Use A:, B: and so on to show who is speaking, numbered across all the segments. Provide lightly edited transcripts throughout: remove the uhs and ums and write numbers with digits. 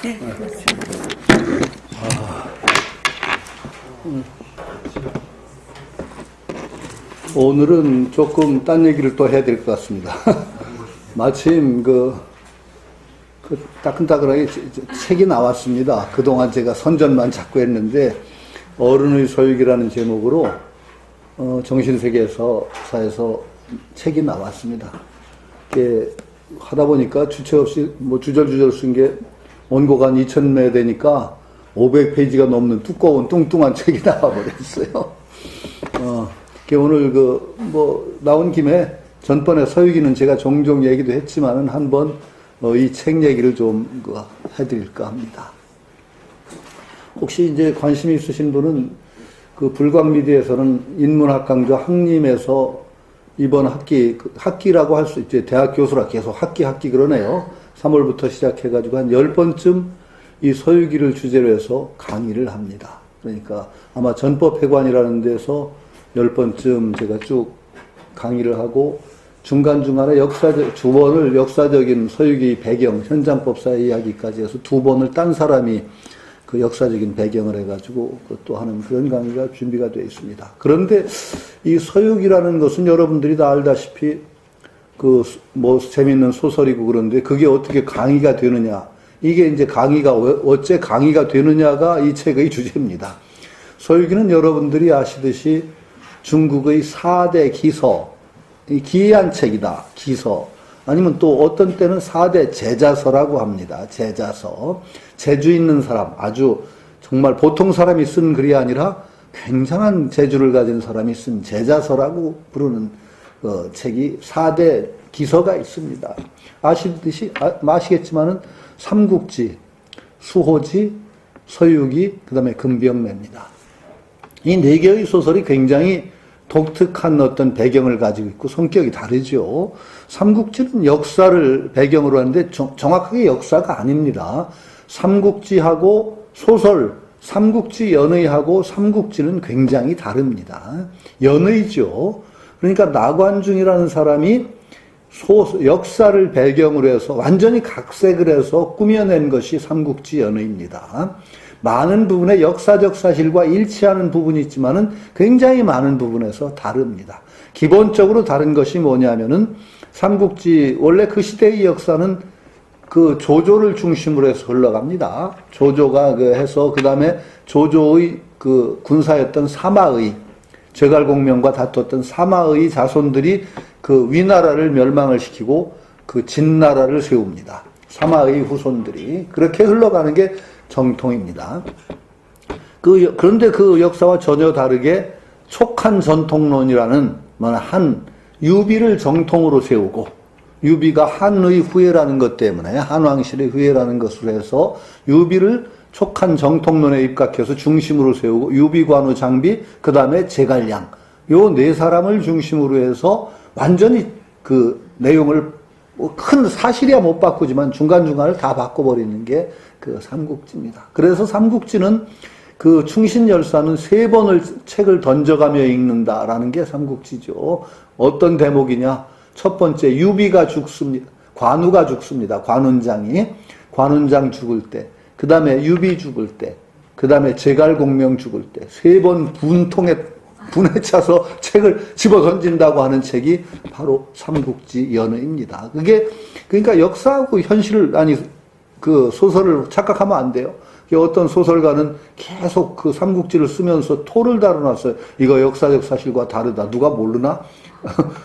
A: 네, 그렇습니다.
B: 오늘은 조금 딴 얘기를 또 해야 될 것 같습니다. 마침 그 따끈따끈하게 책이 나왔습니다. 그동안 제가 선전만 자꾸 했는데 어른의 소유기라는 제목으로 정신세계사에서 책이 나왔습니다. 이게 하다 보니까 주체 없이 뭐 주절주절 쓴 게 원고가 한 2,000매 되니까 500페이지가 넘는 두꺼운 뚱뚱한 책이 나와버렸어요. 오늘 나온 김에 전번에 서유기는 제가 종종 얘기도 했지만은 한번 이 책 얘기를 좀 해드릴까 합니다. 혹시 이제 관심이 있으신 분은 그 불광미디에서는 인문학 강좌 학림에서 이번 학기라고 할 수 있죠. 대학 교수라 계속 학기 그러네요. 3월부터 시작해가지고 한 10번쯤 이 서유기를 주제로 해서 강의를 합니다. 그러니까 아마 전법회관이라는 데서 10번쯤 제가 쭉 강의를 하고 중간중간에 두 번을 역사적인 서유기 배경, 현장법사의 이야기까지 해서 2번을 딴 사람이 그 역사적인 배경을 해가지고 또 하는 그런 강의가 준비가 되어 있습니다. 그런데 이 서유기라는 것은 여러분들이 다 알다시피 재밌는 소설이고 그런데 그게 어떻게 강의가 되느냐. 이게 이제 어째 강의가 되느냐가 이 책의 주제입니다. 서유기는 여러분들이 아시듯이 중국의 4대 기서, 기이한 책이다. 기서. 아니면 또 어떤 때는 4대 제자서라고 합니다. 제자서. 재주 있는 사람, 아주 정말 보통 사람이 쓴 글이 아니라 굉장한 재주를 가진 사람이 쓴 제자서라고 부르는 책이 4대 기서가 있습니다. 아시겠지만은 삼국지, 수호지, 서유기, 그 다음에 금병매입니다. 이 4개의 소설이 굉장히 독특한 어떤 배경을 가지고 있고 성격이 다르죠. 삼국지는 역사를 배경으로 하는데 정확하게 역사가 아닙니다. 삼국지하고 소설, 삼국지 연의하고 삼국지는 굉장히 다릅니다. 연의죠. 그러니까 나관중이라는 사람이 역사를 배경으로 해서 완전히 각색을 해서 꾸며낸 것이 삼국지 연의입니다. 많은 부분에 역사적 사실과 일치하는 부분이 있지만은 굉장히 많은 부분에서 다릅니다. 기본적으로 다른 것이 뭐냐면은 삼국지, 원래 그 시대의 역사는 그 조조를 중심으로 해서 흘러갑니다. 조조가 해서, 그 다음에 조조의 그 군사였던 사마의, 제갈공명과 다퉜던 사마의 자손들이 그 위나라를 멸망을 시키고 그 진나라를 세웁니다. 사마의 후손들이. 그렇게 흘러가는 게 정통입니다. 그런데 그 역사와 전혀 다르게 촉한 전통론이라는 한 유비를 정통으로 세우고, 유비가 한의 후예라는 것 때문에, 한왕실의 후예라는 것으로 해서 유비를 촉한 정통론에 입각해서 중심으로 세우고, 유비, 관우, 장비, 그 다음에 제갈량, 요 4사람을 중심으로 해서 완전히 그 내용을 큰 사실이야 못 바꾸지만 중간중간을 다 바꿔버리는 게 그 삼국지입니다. 그래서 삼국지는 그 충신열사는 3번을 책을 던져가며 읽는다라는 게 삼국지죠. 어떤 대목이냐? 첫 번째, 유비가 죽습니다. 관우가 죽습니다. 관운장 죽을 때, 그 다음에 유비 죽을 때, 그 다음에 제갈공명 죽을 때, 3번 분에 차서 책을 집어 던진다고 하는 책이 바로 삼국지 연의입니다. 그러니까 역사하고 현실을, 그 소설을 착각하면 안 돼요. 어떤 소설가는 계속 그 삼국지를 쓰면서 토를 달아놨어요. 이거 역사적 사실과 다르다. 누가 모르나?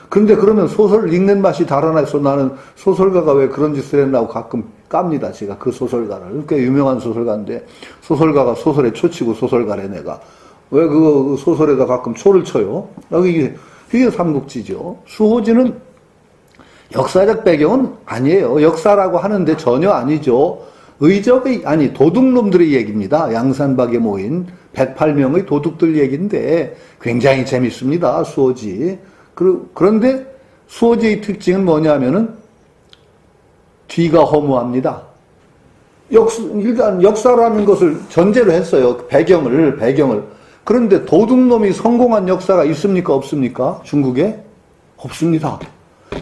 B: 근데 그러면 소설을 읽는 맛이 달아나서 나는 소설가가 왜 그런 짓을 했나 고 가끔 깝니다. 제가 그 소설가를. 꽤 유명한 소설가인데 소설가가 소설에 초치고 소설가래 내가. 왜 그 소설에다 가끔 초를 쳐요? 이게 삼국지죠. 수호지는 역사적 배경은 아니에요. 역사라고 하는데 전혀 아니죠. 도둑놈들의 얘기입니다. 양산박에 모인 108명의 도둑들 얘기인데 굉장히 재밌습니다. 수호지. 그런데 수호지의 특징은 뭐냐면은 뒤가 허무합니다. 일단 역사라는 것을 전제로 했어요. 배경을. 그런데 도둑놈이 성공한 역사가 있습니까? 없습니까? 중국에? 없습니다.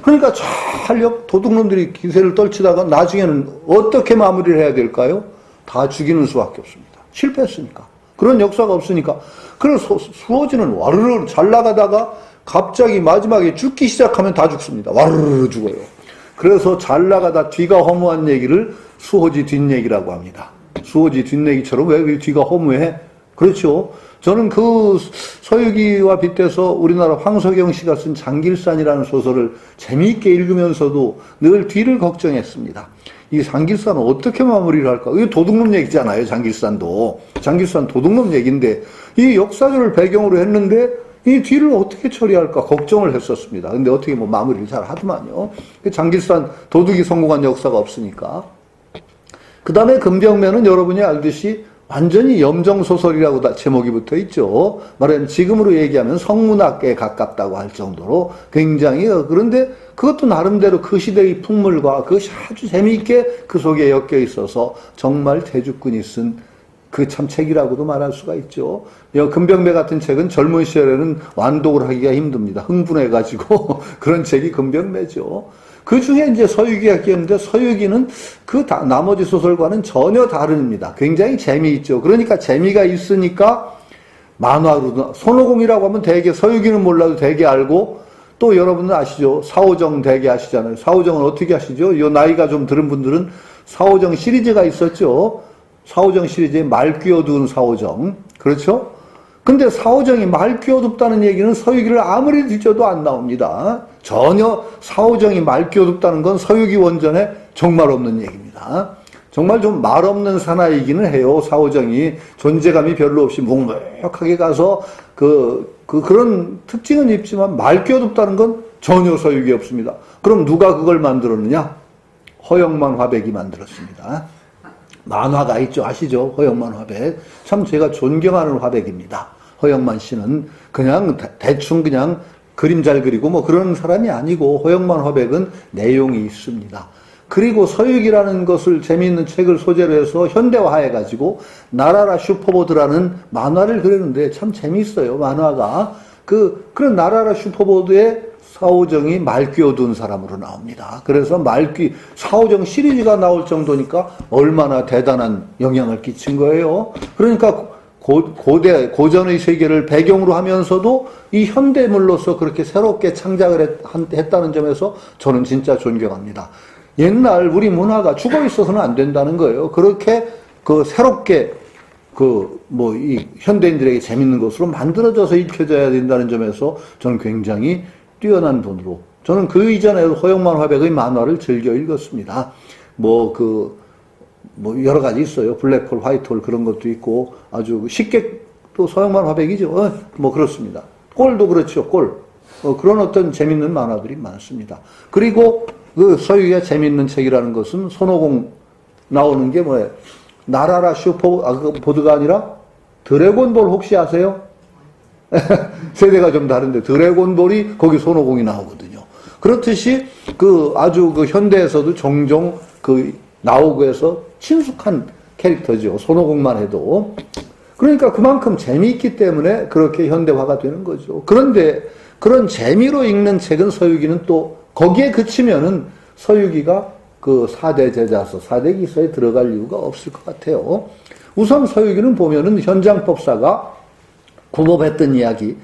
B: 그러니까 잘 도둑놈들이 기세를 떨치다가 나중에는 어떻게 마무리를 해야 될까요? 다 죽이는 수밖에 없습니다. 실패했으니까. 그런 역사가 없으니까. 그래서 수호지는 와르르 잘 나가다가 갑자기 마지막에 죽기 시작하면 다 죽습니다. 와르르 죽어요. 그래서 잘 나가다 뒤가 허무한 얘기를 수호지 뒷얘기라고 합니다. 수호지 뒷얘기처럼 왜 뒤가 허무해? 그렇죠. 저는 그 서유기와 빗대서 우리나라 황석영 씨가 쓴 장길산이라는 소설을 재미있게 읽으면서도 늘 뒤를 걱정했습니다. 이 장길산은 어떻게 마무리를 할까? 이거 도둑놈 얘기잖아요, 장길산도. 장길산 도둑놈 얘기인데, 이 역사를 배경으로 했는데, 이 뒤를 어떻게 처리할까 걱정을 했었습니다. 근데 어떻게 뭐 마무리를 잘 하더만요. 장길산 도둑이 성공한 역사가 없으니까. 그 다음에 금병면은 여러분이 알듯이 완전히 염정소설이라고 다 제목이 붙어 있죠. 말하자면 지금으로 얘기하면 성문학에 가깝다고 할 정도로 굉장히, 그런데 그것도 나름대로 그 시대의 풍물과 그것이 아주 재미있게 그 속에 엮여 있어서 정말 태죽군이 쓴 그 참 책이라고도 말할 수가 있죠. 금병매 같은 책은 젊은 시절에는 완독을 하기가 힘듭니다. 흥분해가지고 그런 책이 금병매죠. 그 중에 이제 서유기가 끼었는데 서유기는 그 나머지 소설과는 전혀 다릅니다. 굉장히 재미있죠. 그러니까 재미가 있으니까 만화로, 손오공이라고 하면 대개 서유기는 몰라도 대개 알고, 또 여러분은 아시죠? 사오정 대개 아시잖아요. 사오정은 어떻게 아시죠? 이 나이가 좀 들은 분들은 사오정 시리즈가 있었죠. 사오정 시리즈에 말 끼어두은 사오정. 그렇죠? 근데 사오정이 말 끼어둡다는 얘기는 서유기를 아무리 뒤져도 안 나옵니다. 전혀 사오정이 말 끼어둡다는 건 서유기 원전에 정말 없는 얘기입니다. 정말 좀 말 없는 사나이기는 해요. 사오정이 존재감이 별로 없이 묵묵하게 가서 그런 특징은 있지만 말 끼어둡다는 건 전혀 서유기 없습니다. 그럼 누가 그걸 만들었느냐? 허영만 화백이 만들었습니다. 만화가 있죠. 아시죠? 허영만 화백. 참 제가 존경하는 화백입니다. 허영만 씨는 그냥 대충 그냥 그림 잘 그리고 뭐 그런 사람이 아니고 허영만 화백은 내용이 있습니다. 그리고 서유기라는 것을 재미있는 책을 소재로 해서 현대화해가지고 나라라 슈퍼보드라는 만화를 그리는데 참 재미있어요. 만화가. 그런 나라라 슈퍼보드에 사오정이 말 끼어둔 사람으로 나옵니다. 그래서 사오정 시리즈가 나올 정도니까 얼마나 대단한 영향을 끼친 거예요. 그러니까 고전의 세계를 배경으로 하면서도 이 현대물로서 그렇게 새롭게 창작을 했다는 점에서 저는 진짜 존경합니다. 옛날 우리 문화가 죽어 있어서는 안 된다는 거예요. 그렇게 새롭게 이 현대인들에게 재밌는 것으로 만들어져서 읽혀져야 된다는 점에서 저는 굉장히 뛰어난 분으로, 저는 그 이전에도 허영만 화백의 만화를 즐겨 읽었습니다. 여러 가지 있어요. 블랙홀, 화이트홀 그런 것도 있고, 아주 쉽게 또 허영만 화백이죠. 그렇습니다. 꼴도 그렇죠, 꼴. 그런 어떤 재밌는 만화들이 많습니다. 그리고 그 서유기가 재밌는 책이라는 것은 손오공 나오는 게 뭐예요? 나라라 슈퍼보드가 아니라 드래곤볼 혹시 아세요? 세대가 좀 다른데 드래곤볼이 거기 손오공이 나오거든요. 그렇듯이 아주 현대에서도 종종 나오고 해서 친숙한 캐릭터죠. 손오공만 해도. 그러니까 그만큼 재미있기 때문에 그렇게 현대화가 되는 거죠. 그런데 그런 재미로 읽는 책은 서유기는 또 거기에 그치면은 서유기가 4대 제자서, 4대 기서에 들어갈 이유가 없을 것 같아요. 우선 서유기는 보면은 현장법사가 구법했던 이야기,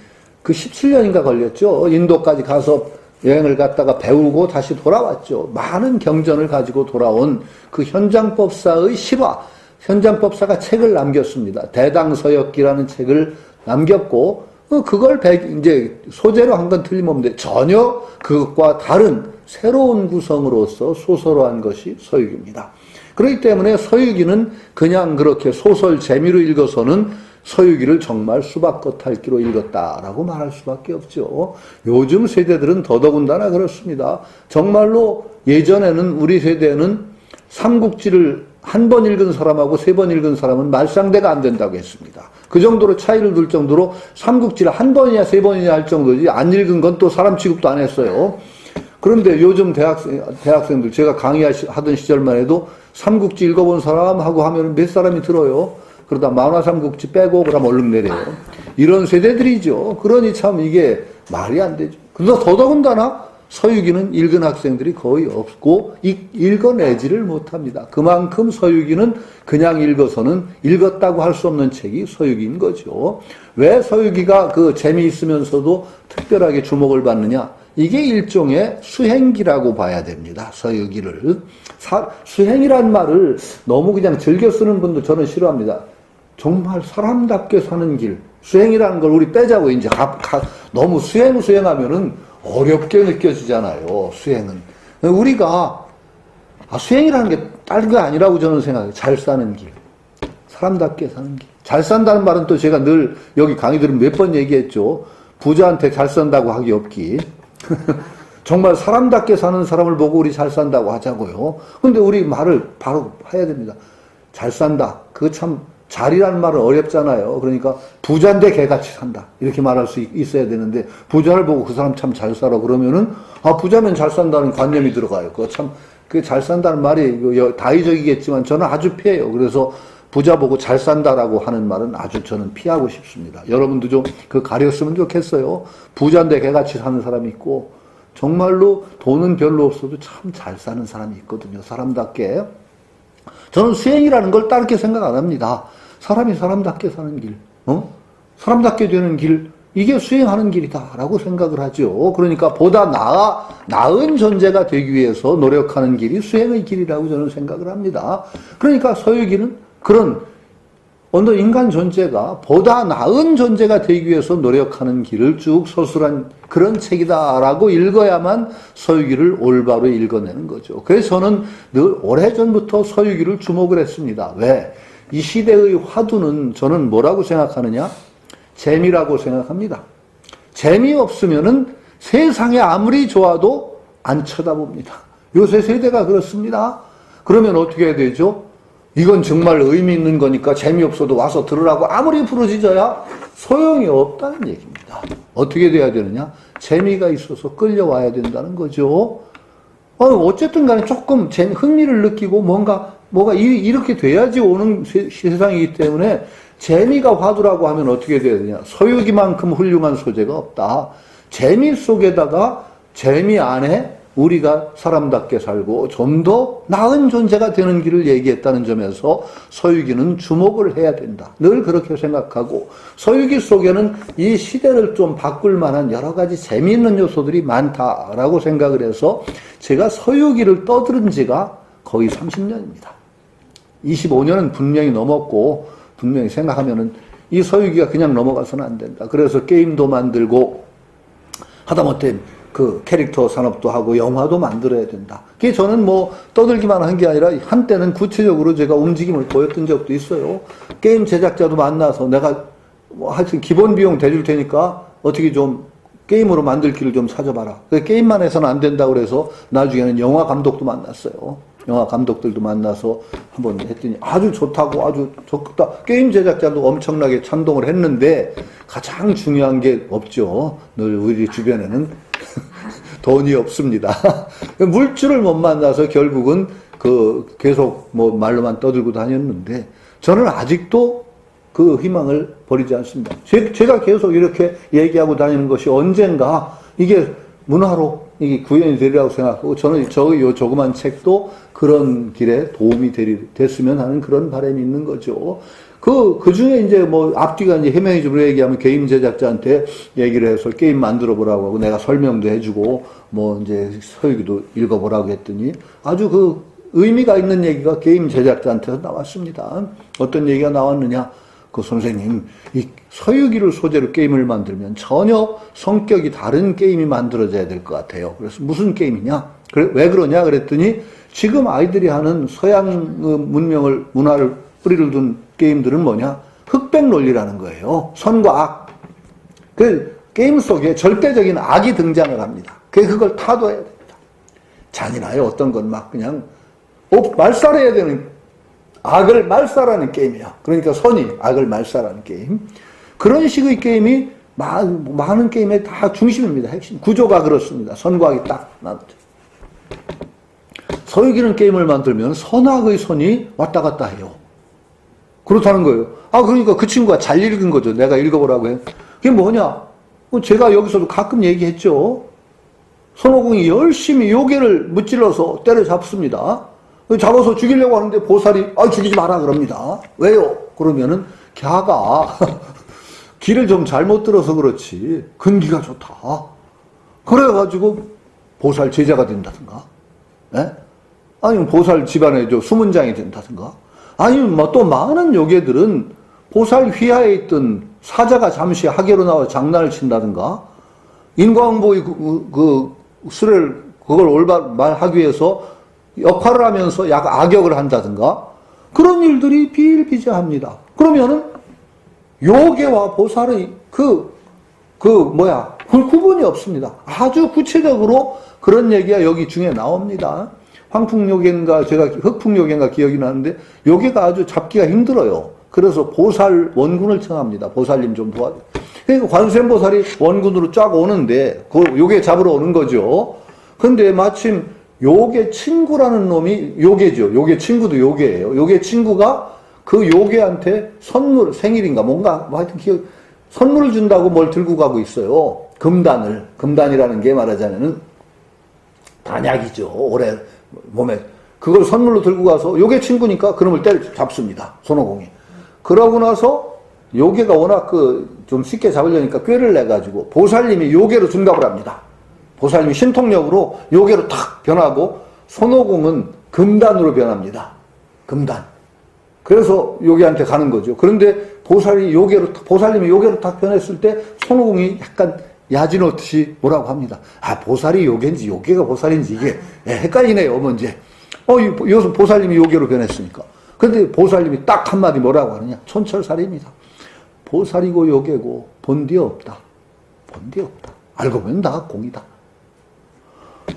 B: 17년인가 걸렸죠. 인도까지 가서 여행을 갔다가 배우고 다시 돌아왔죠. 많은 경전을 가지고 돌아온 그 현장법사의 실화, 현장법사가 책을 남겼습니다. 대당서역기라는 책을 남겼고, 그걸 이제 소재로 한 건 틀림없는데 전혀 그것과 다른 새로운 구성으로서 소설화한 것이 서유기입니다. 그렇기 때문에 서유기는 그냥 그렇게 소설 재미로 읽어서는 서유기를 정말 수박겉핥기로 읽었다라고 말할 수밖에 없죠. 요즘 세대들은 더더군다나 그렇습니다. 정말로 예전에는 우리 세대는 삼국지를 한 번 읽은 사람하고 3번 읽은 사람은 말상대가 안 된다고 했습니다. 그 정도로 차이를 둘 정도로 삼국지를 한 번이냐 3번이냐 할 정도지 안 읽은 건 또 사람 취급도 안 했어요. 그런데 요즘 대학생들, 제가 강의하던 시절만 해도 삼국지 읽어본 사람하고 하면 몇 사람이 들어요. 그러다 만화 삼국지 빼고 그러면 얼른 내려요. 이런 세대들이죠. 그러니 참 이게 말이 안 되죠. 그래서 더더군다나 서유기는 읽은 학생들이 거의 없고 읽어내지를 못합니다. 그만큼 서유기는 그냥 읽어서는 읽었다고 할 수 없는 책이 서유기인 거죠. 왜 서유기가 그 재미있으면서도 특별하게 주목을 받느냐? 이게 일종의 수행기라고 봐야 됩니다. 서유기를. 수행이란 말을 너무 그냥 즐겨 쓰는 분도 저는 싫어합니다. 정말 사람답게 사는 길. 수행이라는 걸 우리 빼자고 이제 너무 수행하면은 어렵게 느껴지잖아요. 수행은. 우리가 수행이라는 게 다른 게 아니라고 저는 생각해요. 잘 사는 길. 사람답게 사는 길. 잘 산다는 말은 또 제가 늘 여기 강의 들으면 몇 번 얘기했죠. 부자한테 잘 산다고 하기 없기. 정말 사람답게 사는 사람을 보고 우리 잘 산다고 하자고요. 근데 우리 말을 바로 해야 됩니다. 잘 산다. 그거 참 잘이라는 말은 어렵잖아요. 그러니까 부자인데 개같이 산다. 이렇게 말할 수 있어야 되는데 부자를 보고 그 사람 참 잘 살아 그러면은 부자면 잘 산다는 관념이 들어가요. 그거 참 그 잘 산다는 말이 다의적이겠지만 저는 아주 피해요. 그래서 부자 보고 잘 산다라고 하는 말은 아주 저는 피하고 싶습니다. 여러분도 좀 그 가렸으면 좋겠어요. 부자인데 개같이 사는 사람이 있고 정말로 돈은 별로 없어도 참 잘 사는 사람이 있거든요. 사람답게. 저는 수행이라는 걸 다르게 생각 안 합니다. 사람이 사람답게 사는 길, 사람답게 되는 길, 이게 수행하는 길이다라고 생각을 하죠. 그러니까 보다 나은 존재가 되기 위해서 노력하는 길이 수행의 길이라고 저는 생각을 합니다. 그러니까 서유기는 그런 어느 인간 존재가 보다 나은 존재가 되기 위해서 노력하는 길을 쭉 서술한 그런 책이다라고 읽어야만 서유기를 올바로 읽어내는 거죠. 그래서 저는 늘 오래전부터 서유기를 주목을 했습니다. 왜? 이 시대의 화두는 저는 뭐라고 생각하느냐? 재미라고 생각합니다. 재미없으면은 세상에 아무리 좋아도 안 쳐다봅니다. 요새 세대가 그렇습니다. 그러면 어떻게 해야 되죠? 이건 정말 의미 있는 거니까 재미없어도 와서 들으라고 아무리 부르짖어야 소용이 없다는 얘기입니다. 어떻게 돼야 되느냐? 재미가 있어서 끌려와야 된다는 거죠. 어쨌든 간에 조금 흥미를 느끼고 뭐가 이렇게 돼야지 오는 세상이기 때문에 재미가 화두라고 하면 어떻게 돼야 되냐? 서유기만큼 훌륭한 소재가 없다. 재미 속에다가 재미 안에 우리가 사람답게 살고 좀 더 나은 존재가 되는 길을 얘기했다는 점에서 서유기는 주목을 해야 된다. 늘 그렇게 생각하고 서유기 속에는 이 시대를 좀 바꿀 만한 여러 가지 재미있는 요소들이 많다라고 생각을 해서 제가 서유기를 떠들은 지가 거의 30년입니다. 25년은 분명히 넘었고 분명히 생각하면은 이 서유기가 그냥 넘어가서는 안 된다. 그래서 게임도 만들고 하다못해 그 캐릭터 산업도 하고 영화도 만들어야 된다. 그게 저는 뭐 떠들기만 한 게 아니라 한때는 구체적으로 제가 움직임을 보였던 적도 있어요. 게임 제작자도 만나서 내가 뭐 하여튼 기본 비용 대줄 테니까 어떻게 좀 게임으로 만들 길을 좀 찾아봐라. 게임만 해서는 안 된다고 그래서 나중에는 영화 감독도 만났어요. 영화 감독들도 만나서 한번 했더니 아주 좋다고 아주 좋다. 게임 제작자도 엄청나게 찬동을 했는데 가장 중요한 게 없죠. 늘 우리 주변에는 돈이 없습니다. 물줄을 못 만나서 결국은 계속 뭐 말로만 떠들고 다녔는데 저는 아직도 그 희망을 버리지 않습니다. 제가 계속 이렇게 얘기하고 다니는 것이 언젠가 이게 문화로 이게 구현이 되리라고 생각하고 저는 요 조그만 책도 그런 길에 도움이 됐으면 하는 그런 바람이 있는 거죠. 그 중에 이제 뭐 앞뒤가 이제 해명해주고 얘기하면 게임 제작자한테 얘기를 해서 게임 만들어 보라고 하고 내가 설명도 해주고 뭐 이제 서유기도 읽어보라고 했더니 아주 그 의미가 있는 얘기가 게임 제작자한테서 나왔습니다. 어떤 얘기가 나왔느냐? 그 선생님, 이 서유기를 소재로 게임을 만들면 전혀 성격이 다른 게임이 만들어져야 될 것 같아요. 그래서 무슨 게임이냐? 왜 그러냐? 그랬더니 지금 아이들이 하는 서양 문화를 뿌리를 둔 게임들은 뭐냐? 흑백 논리라는 거예요. 선과 악. 그 게임 속에 절대적인 악이 등장을 합니다. 그걸 타도해야 됩니다. 잔인해요. 어떤 건 막 그냥 말살해야 되는 악을 말살하는 게임이야. 그러니까 선이 악을 말살하는 게임. 그런 식의 게임이 많은 게임의 다 중심입니다. 핵심. 구조가 그렇습니다. 선과 악이 딱 나누죠. 서유기는 게임을 만들면 선악의 선이 왔다 갔다 해요. 그렇다는 거예요. 그러니까 그 친구가 잘 읽은 거죠. 내가 읽어보라고 해. 그게 뭐냐? 제가 여기서도 가끔 얘기했죠. 손오공이 열심히 요괴를 무찔러서 때려잡습니다. 잡아서 죽이려고 하는데 보살이 죽이지 마라 그럽니다. 왜요? 그러면은 걔가 길을 좀 잘못 들어서 그렇지 근기가 좋다. 그래가지고 보살 제자가 된다든가, 예? 아니면 보살 집안에 수문장이 된다든가, 아니면 뭐 또 많은 요괴들은 보살 휘하에 있던 사자가 잠시 하계로 나와 장난을 친다든가, 인광보의 수레를 그걸 올바르게 위해서 역할을 하면서 악역을 한다든가, 그런 일들이 비일비재합니다. 그러면은 요괴와 보살의 구분이 없습니다. 아주 구체적으로 그런 얘기가 여기 중에 나옵니다. 황풍요괴인가 제가 흑풍요괴인가 기억이 나는데 요괴가 아주 잡기가 힘들어요. 그래서 보살 원군을 청합니다. 보살님 좀 도와줘. 그러니까 관세음보살이 원군으로 쫙 오는데 그 요괴 잡으러 오는 거죠. 근데 마침 요괴 친구라는 놈이 요괴죠. 요괴 친구도 요괴예요. 요괴 친구가 그 요괴한테 선물, 생일인가 뭔가 하여튼 선물을 준다고 뭘 들고 가고 있어요. 금단이라는 게 말하자면은 단약이죠. 오래 몸에 그걸 선물로 들고 가서 요괴 친구니까 그놈을 잡습니다. 손오공이. 그러고 나서 요괴가 워낙 좀 쉽게 잡으려니까 꾀를 내가지고 보살님이 요괴로 둔갑을 합니다. 보살님이 신통력으로 요괴로 탁 변하고 손오공은 금단으로 변합니다. 금단. 그래서 요괴한테 가는 거죠. 그런데 보살님이 요괴로 탁 변했을 때 손오공이 약간 야지놓듯이 뭐라고 합니다. 보살이 요괴인지 요괴가 보살인지 이게 헷갈리네요. 문제. 여기서 보살님이 요괴로 변했으니까. 근데 보살님이 딱 한마디 뭐라고 하느냐. 촌철살입니다. 보살이고 요괴고 본디 없다. 본디 없다. 알고 보면 다 공이다.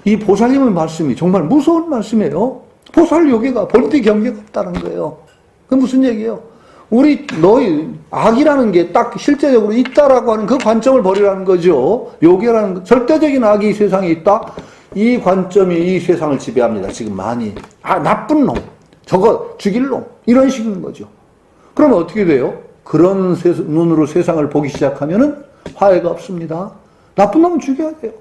B: 이 보살님의 말씀이 정말 무서운 말씀이에요. 보살 요괴가 본디 경계가 없다는 거예요. 그 무슨 얘기예요? 너희 악이라는 게 딱 실제적으로 있다라고 하는 그 관점을 버리라는 거죠. 요괴라는 거, 절대적인 악이 이 세상에 있다. 이 관점이 이 세상을 지배합니다. 지금 많이. 나쁜 놈, 저거 죽일 놈, 이런 식인 거죠. 그러면 어떻게 돼요? 그런 눈으로 세상을 보기 시작하면은 화해가 없습니다. 나쁜 놈은 죽여야 돼요.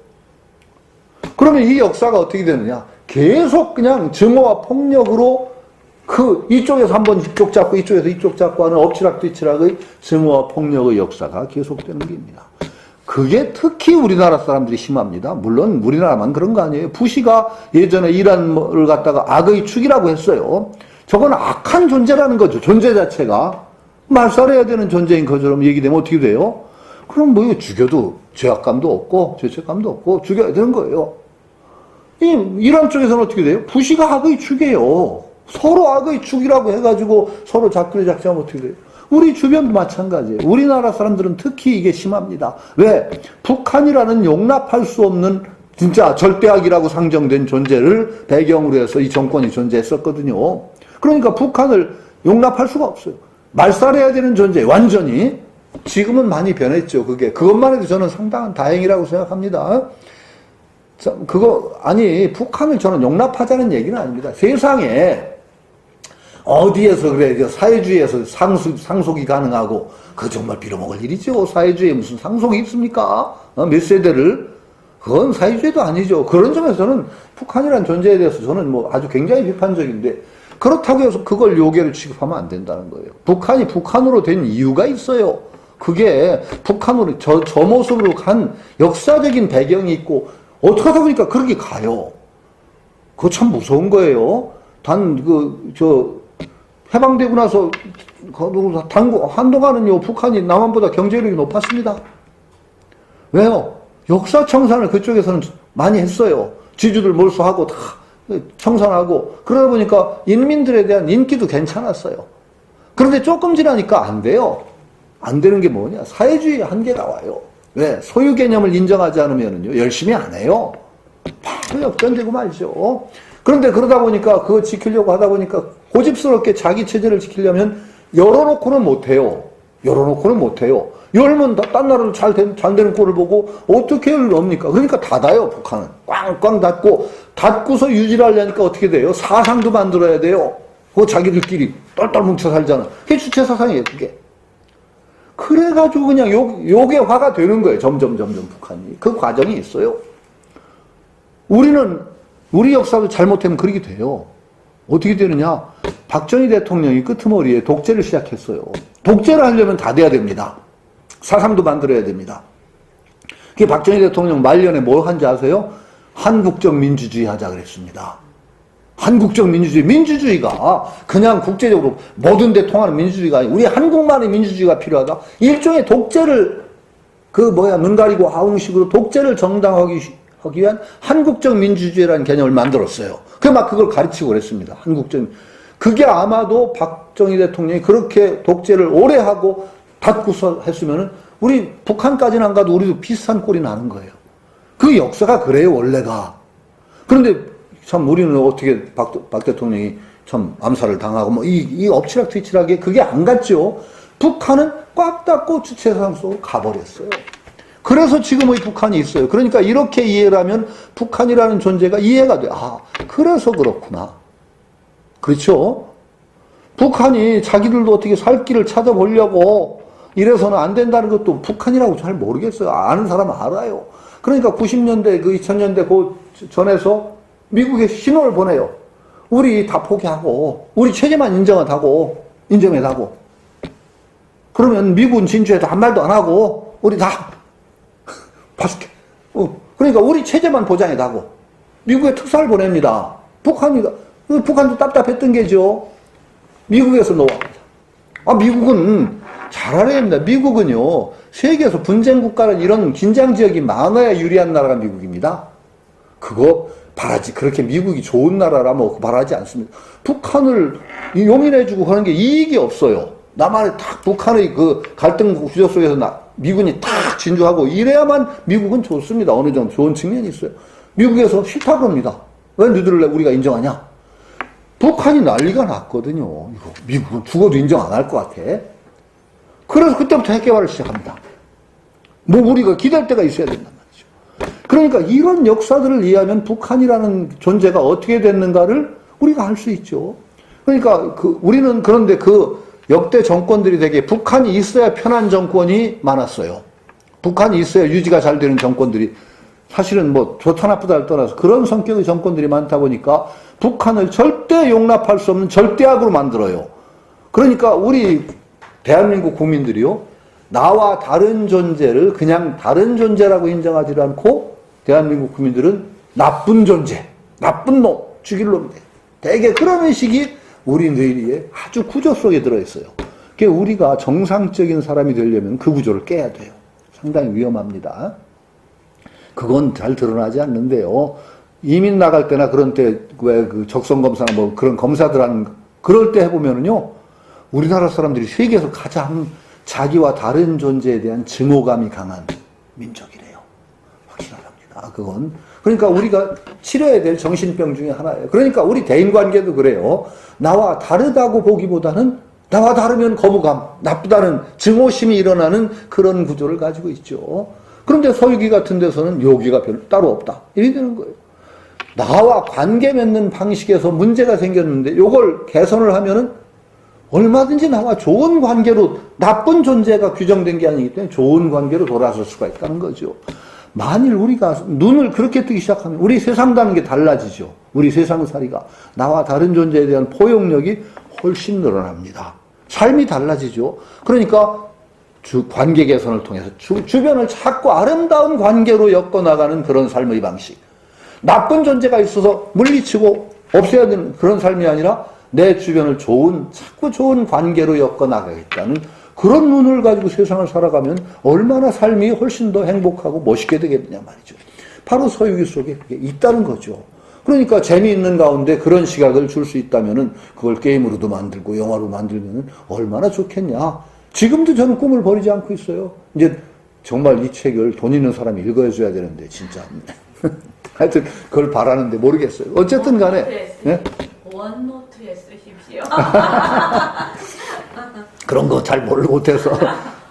B: 그러면 이 역사가 어떻게 되느냐? 계속 그냥 증오와 폭력으로 이쪽에서 한번 이쪽 잡고 이쪽에서 이쪽 잡고 하는 엎치락뒤치락의 증오와 폭력의 역사가 계속되는 겁니다. 그게 특히 우리나라 사람들이 심합니다. 물론 우리나라만 그런 거 아니에요. 부시가 예전에 이란을 갖다가 악의 축이라고 했어요. 저건 악한 존재라는 거죠. 존재 자체가. 말살해야 되는 존재인 것처럼 얘기되면 어떻게 돼요? 그럼 이거 죽여도 죄악감도 없고 죄책감도 없고 죽여야 되는 거예요. 이란 쪽에서는 어떻게 돼요? 부시가 악의 축이에요. 서로 악의 축이라고 해가지고 서로 잡기를 작정하면 어떻게 돼요? 우리 주변도 마찬가지예요. 우리나라 사람들은 특히 이게 심합니다. 왜? 북한이라는 용납할 수 없는 진짜 절대악이라고 상정된 존재를 배경으로 해서 이 정권이 존재했었거든요. 그러니까 북한을 용납할 수가 없어요. 말살해야 되는 존재, 완전히. 지금은 많이 변했죠, 그게. 그것만 해도 저는 상당한 다행이라고 생각합니다. 북한을 저는 용납하자는 얘기는 아닙니다. 세상에, 어디에서 그래, 사회주의에서 상속이 가능하고, 그거 정말 빌어먹을 일이죠. 사회주의에 무슨 상속이 있습니까? 몇 세대를. 그건 사회주의도 아니죠. 그런 점에서 저는 북한이라는 존재에 대해서 저는 아주 굉장히 비판적인데, 그렇다고 해서 그걸 요괴로 취급하면 안 된다는 거예요. 북한이 북한으로 된 이유가 있어요. 그게 북한으로 저 모습으로 간 역사적인 배경이 있고, 어떻게 하다 보니까 그렇게 가요. 그거 참 무서운 거예요. 해방되고 나서, 한동안은요, 북한이 남한보다 경제력이 높았습니다. 왜요? 역사 청산을 그쪽에서는 많이 했어요. 지주들 몰수하고 다 청산하고. 그러다 보니까 인민들에 대한 인기도 괜찮았어요. 그런데 조금 지나니까 안 돼요. 안 되는 게 뭐냐? 사회주의의 한계가 와요. 왜? 소유 개념을 인정하지 않으면요, 열심히 안 해요. 바로 역전되고 말죠. 그런데 그러다 보니까, 그거 지키려고 하다 보니까, 고집스럽게 자기 체제를 지키려면, 열어놓고는 못해요. 열면 딴 나라로 잘 되는 꼴을 보고, 어떻게 열옵니까? 그러니까 닫아요, 북한은. 꽝꽝 닫고서 유지를 하려니까 어떻게 돼요? 사상도 만들어야 돼요. 그거 자기들끼리 똘똘 뭉쳐 살잖아. 그게 주체 사상이에요, 그게. 그래가지고 그냥 요괴화가 되는 거예요. 점점 북한이. 그 과정이 있어요. 우리 역사도 잘못하면 그렇게 돼요. 어떻게 되느냐? 박정희 대통령이 끄트머리에 독재를 시작했어요. 독재를 하려면 다 돼야 됩니다. 사상도 만들어야 됩니다. 그게 박정희 대통령 말년에 뭘 한지 아세요? 한국적 민주주의 하자 그랬습니다. 한국적 민주주의. 민주주의가 그냥 국제적으로 모든 데 통하는 민주주의가 아니고 우리 한국만의 민주주의가 필요하다. 일종의 독재를 눈 가리고 하웅식으로 독재를 정당화하기 위한 한국적 민주주의라는 개념을 만들었어요. 그걸 가르치고 그랬습니다. 한국적. 그게 아마도 박정희 대통령이 그렇게 독재를 오래 하고 닫고서 했으면은 우리 북한까지는 안 가도 우리도 비슷한 꼴이 나는 거예요. 그 역사가 그래요, 원래가. 그런데 참 우리는 어떻게 박 대통령이 참 암살을 당하고 이 엎치락뒤치락에 그게 안 갔죠. 북한은 꽉 닫고 주체상 속으로 가버렸어요. 그래서 지금의 북한이 있어요. 그러니까 이렇게 이해를 하면 북한이라는 존재가 이해가 돼요. 아, 그래서 그렇구나. 그렇죠? 북한이 자기들도 어떻게 살 길을 찾아보려고 이래서는 안 된다는 것도 북한이라고 잘 모르겠어요. 아는 사람은 알아요. 그러니까 90년대, 2000년대 그 전에서 미국에 신호를 보내요. 우리 다 포기하고, 우리 체제만 인정해다고. 그러면 미국은 진주에도 한 말도 안 하고, 우리 다, 그러니까 우리 체제만 보장해다고. 미국에 특사를 보냅니다. 북한도 답답했던 게죠. 미국에서 놓아옵니다. 미국은 잘 알아야 됩니다. 미국은요, 세계에서 분쟁 국가는 이런 긴장 지역이 많아야 유리한 나라가 미국입니다. 그렇게 미국이 좋은 나라라면 바라지 않습니다. 북한을 용인해주고 하는 게 이익이 없어요. 나만의 북한의 갈등 구조 속에서 미군이 딱 진주하고 이래야만 미국은 좋습니다. 어느 정도 좋은 측면이 있어요. 미국에서 싫다 그럽니다. 왜 너희들을 우리가 인정하냐? 북한이 난리가 났거든요. 미국은 죽어도 인정 안 할 것 같아. 그래서 그때부터 핵개발을 시작합니다. 우리가 기댈 때가 있어야 된단 말이죠. 그러니까 이런 역사들을 이해하면 북한이라는 존재가 어떻게 됐는가를 우리가 알 수 있죠. 그러니까 우리는 그런데 역대 정권들이 되게 북한이 있어야 편한 정권이 많았어요. 북한이 있어야 유지가 잘 되는 정권들이 사실은 좋다 나쁘다를 떠나서 그런 성격의 정권들이 많다 보니까 북한을 절대 용납할 수 없는 절대악으로 만들어요. 그러니까 우리 대한민국 국민들이요, 나와 다른 존재를 그냥 다른 존재라고 인정하지 않고 대한민국 국민들은 나쁜 존재, 나쁜 놈, 죽일 놈, 되게 그런 의식이 우리 뇌리에 아주 구조 속에 들어있어요. 그러니까 우리가 정상적인 사람이 되려면 그 구조를 깨야 돼요. 상당히 위험합니다. 그건 잘 드러나지 않는데요. 이민 나갈 때나 그런 때, 적성검사나 그런 검사들 하는, 그럴 때 해보면은요, 우리나라 사람들이 세계에서 가장 자기와 다른 존재에 대한 증오감이 강한 민족이래요. 확실합니다. 그건. 그러니까 우리가 치료해야 될 정신병 중에 하나예요. 그러니까 우리 대인관계도 그래요. 나와 다르다고 보기보다는 나와 다르면 거부감, 나쁘다는 증오심이 일어나는 그런 구조를 가지고 있죠. 그런데 서유기 같은 데서는 여기가 따로 없다. 이렇게 되는 거예요. 나와 관계 맺는 방식에서 문제가 생겼는데 이걸 개선을 하면은 얼마든지 나와 좋은 관계로, 나쁜 존재가 규정된 게 아니기 때문에 좋은 관계로 돌아설 수가 있다는 거죠. 만일 우리가 눈을 그렇게 뜨기 시작하면 우리 세상다는 게 달라지죠. 우리 세상살이가 나와 다른 존재에 대한 포용력이 훨씬 늘어납니다. 삶이 달라지죠. 그러니까 관계 개선을 통해서 주변을 자꾸 아름다운 관계로 엮어나가는 그런 삶의 방식. 나쁜 존재가 있어서 물리치고 없애야 되는 그런 삶이 아니라 내 주변을 자꾸 좋은 관계로 엮어나가겠다는 그런 눈을 가지고 세상을 살아가면 얼마나 삶이 훨씬 더 행복하고 멋있게 되겠느냐 말이죠. 바로 서유기 속에 그게 있다는 거죠. 그러니까 재미있는 가운데 그런 시각을 줄 수 있다면은 그걸 게임으로도 만들고 영화로 만들면은 얼마나 좋겠냐. 지금도 저는 꿈을 버리지 않고 있어요. 이제 정말 이 책을 돈 있는 사람이 읽어줘야 되는데 진짜. 하여튼 그걸 바라는데 모르겠어요. 어쨌든 간에. 네?
A: 원노트에 쓰십시오.
B: 그런 거 잘 못해서.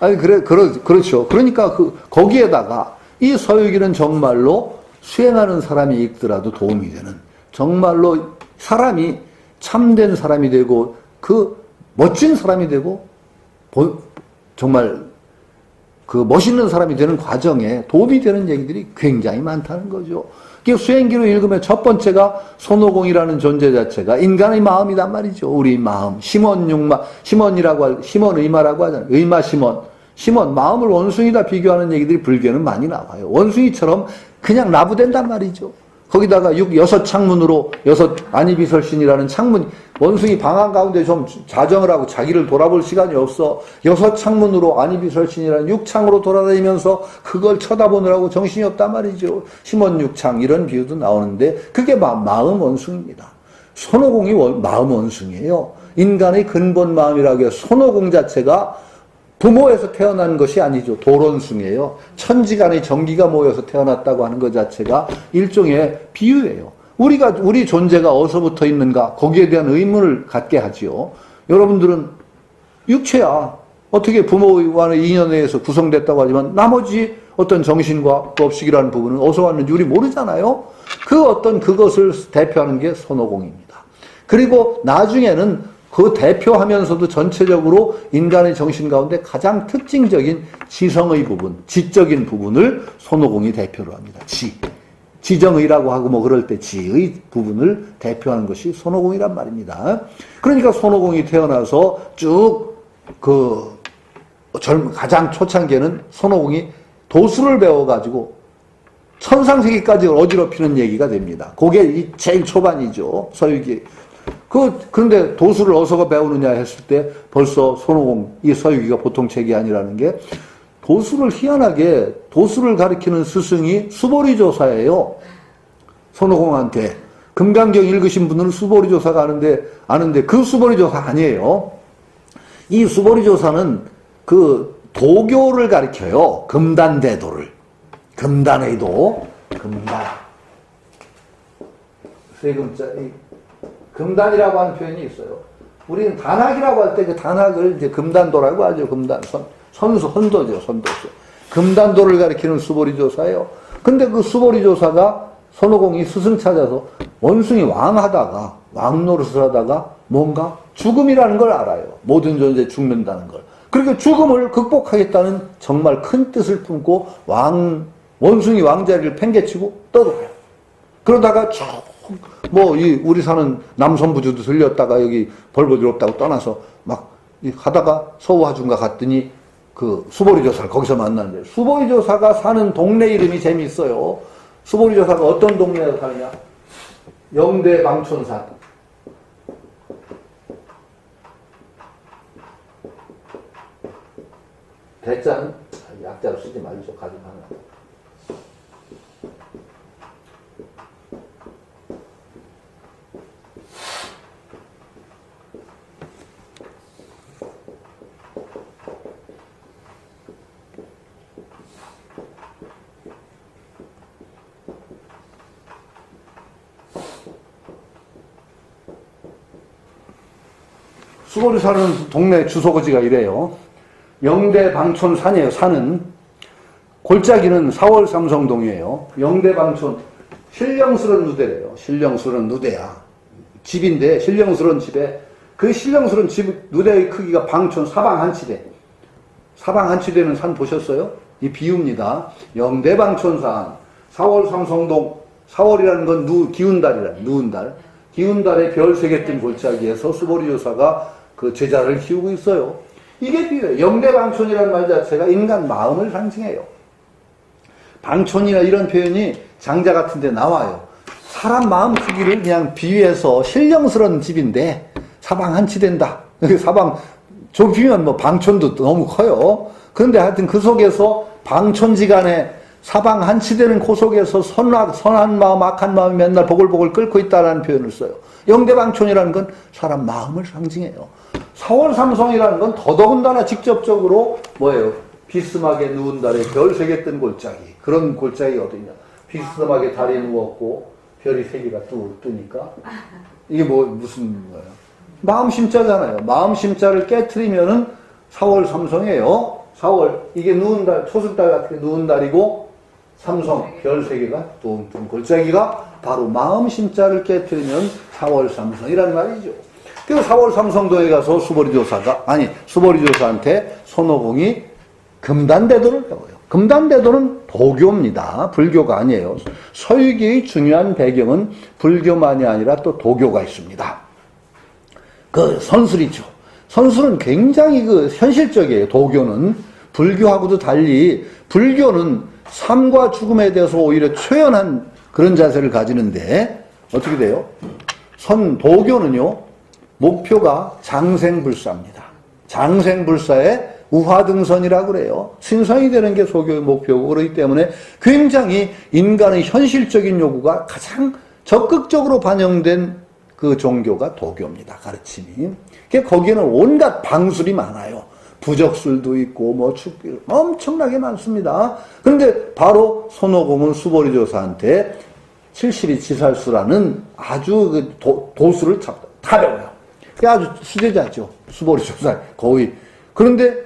B: 아니, 그렇죠. 그러니까 거기에다가 이 서유기는 정말로 수행하는 사람이 읽더라도 도움이 되는, 정말로 사람이 참된 사람이 되고, 멋진 사람이 되고, 정말 멋있는 사람이 되는 과정에 도움이 되는 얘기들이 굉장히 많다는 거죠. 그 수행기로 읽으면 첫 번째가 손오공이라는 존재 자체가 인간의 마음이란 말이죠. 우리 마음. 심원육마, 심원의마라고 하잖아요. 의마 심원, 마음을 원숭이다 비교하는 얘기들이 불교는 많이 나와요. 원숭이처럼 그냥 나부된단 말이죠. 거기다가 여섯 창문으로, 안이비설신이라는 창문, 원숭이 방 한가운데 좀 자정을 하고 자기를 돌아볼 시간이 없어. 여섯 창문으로 안이비설신이라는 육창으로 돌아다니면서 그걸 쳐다보느라고 정신이 없단 말이죠. 심원육창, 이런 비유도 나오는데, 그게 마음 원숭이입니다. 손오공이 마음 원숭이에요. 인간의 근본 마음이라고 해서 손오공 자체가 부모에서 태어난 것이 아니죠. 도론숭이에요. 천지간의 정기가 모여서 태어났다고 하는 것 자체가 일종의 비유예요. 우리 존재가 어디서부터 있는가, 거기에 대한 의문을 갖게 하지요. 여러분들은 육체야. 어떻게 부모와의 인연에 의해서 구성됐다고 하지만 나머지 어떤 정신과 법식이라는 부분은 어디서 왔는지 우리 모르잖아요. 그것을 대표하는 게 손오공입니다. 그리고 나중에는 그 대표하면서도 전체적으로 인간의 정신 가운데 가장 특징적인 지성의 부분, 지적인 부분을 손오공이 대표로 합니다. 지정의라고 하고 뭐 그럴 때 지의 부분을 대표하는 것이 손오공이란 말입니다. 그러니까 손오공이 태어나서 쭉 가장 초창기에는 손오공이 도수를 배워가지고 천상세계까지 어지럽히는 얘기가 됩니다. 그게 제일 초반이죠. 서유기. 그런데 도수를 어디서 배우느냐 했을 때 벌써 손오공, 이 서유기가 보통 책이 아니라는 게, 희한하게 도수를 가리키는 스승이 수보리조사예요. 손오공한테. 금강경 읽으신 분들은 수보리조사가 아는데 그 수보리조사 아니에요. 이 수보리조사는 도교를 가리켜요. 금단대도를. 금단의 도, 세금자, 금단이라고 하는 표현이 있어요. 우리는 단학이라고 할 때 그 단학을 이제 금단도라고 하죠. 헌도죠. 금단도를 가리키는 수보리조사예요. 근데 그 수보리조사가 손오공이 스승 찾아서 원숭이 왕 노릇을 하다가 뭔가 죽음이라는 걸 알아요. 모든 존재 죽는다는 걸. 그러니까 죽음을 극복하겠다는 정말 큰 뜻을 품고 원숭이 왕자리를 팽개치고 떠돌아요. 그러다가 우리 사는 남선부주도 들렸다가 여기 벌보지롭다고 떠나서 막 가다가 서우화중가 갔더니 그 수보리조사를 거기서 만났는데, 수보리조사가 사는 동네 이름이 재미있어요. 수보리조사가 어떤 동네에 사느냐? 영대 방촌산. 대자는 약자로 쓰지 말죠. 가지고 하나. 수보리 사는 동네 주소거지가 이래요. 영대 방촌산이에요. 산은. 골짜기는 4월 삼성동이에요. 영대 방촌. 신령스런 누대래요. 신령스런 누대야. 집인데, 신령스런 집에, 그 신령스런 집 누대의 크기가 방촌 사방 한치대. 사방 한치대는 산 보셨어요? 이 비유입니다. 영대 방촌산. 4월 삼성동. 4월이라는 건 누운 달. 기운 달에 별 3개 뜬 골짜기에서 수보리조사가 그 제자를 키우고 있어요. 이게 비유예요. 영대방촌이라는 말 자체가 인간 마음을 상징해요. 방촌이나 이런 표현이 장자 같은 데 나와요. 사람 마음 크기를 그냥 비유해서 신령스러운 집인데 사방 한치된다. 사방 좁히면 방촌도 너무 커요. 그런데 하여튼 그 속에서 방촌지간에 사방 한치되는 그 속에서 선한 마음, 악한 마음이 맨날 보글보글 끓고 있다는 표현을 써요. 영대방촌이라는 건 사람 마음을 상징해요. 4월 삼성이라는 건 더더군다나 직접적으로 비스막에 누운 달에 별 3개 뜬 골짜기. 그런 골짜기가 어디냐. 비스막에 달이 누웠고 별이 3개가 뜨니까. 이게 무슨 거예요? 마음 심자잖아요. 마음 심자를 깨트리면은 4월 삼성이에요. 4월. 이게 누운 달, 초승달 같은 게 누운 달이고, 삼성, 별 3개가 뜬 골짜기가 바로 마음 심자를 깨트리면 4월 삼성이란 말이죠. 그래서 4월 삼성도에 가서 수보리조사한테 손오공이 금단대도를 배워요. 금단대도는 도교입니다. 불교가 아니에요. 서유기의 중요한 배경은 불교만이 아니라 또 도교가 있습니다. 그 선술이죠. 선술은 굉장히 그 현실적이에요. 도교는 불교하고도 달리 불교는 삶과 죽음에 대해서 오히려 초연한 그런 자세를 가지는데 어떻게 돼요? 도교는요 목표가 장생불사입니다. 장생불사의 우화등선이라고 그래요. 신성이 되는 게 소교의 목표고 그렇기 때문에 굉장히 인간의 현실적인 요구가 가장 적극적으로 반영된 그 종교가 도교입니다. 가르침이. 거기에는 온갖 방술이 많아요. 부적술도 있고 뭐 축기 엄청나게 많습니다. 그런데 바로 손오공은 수보리조사한테 칠실이 지살수라는 아주 그 도수를 다 배워요. 아주 수제자죠. 수보리조사 거의. 그런데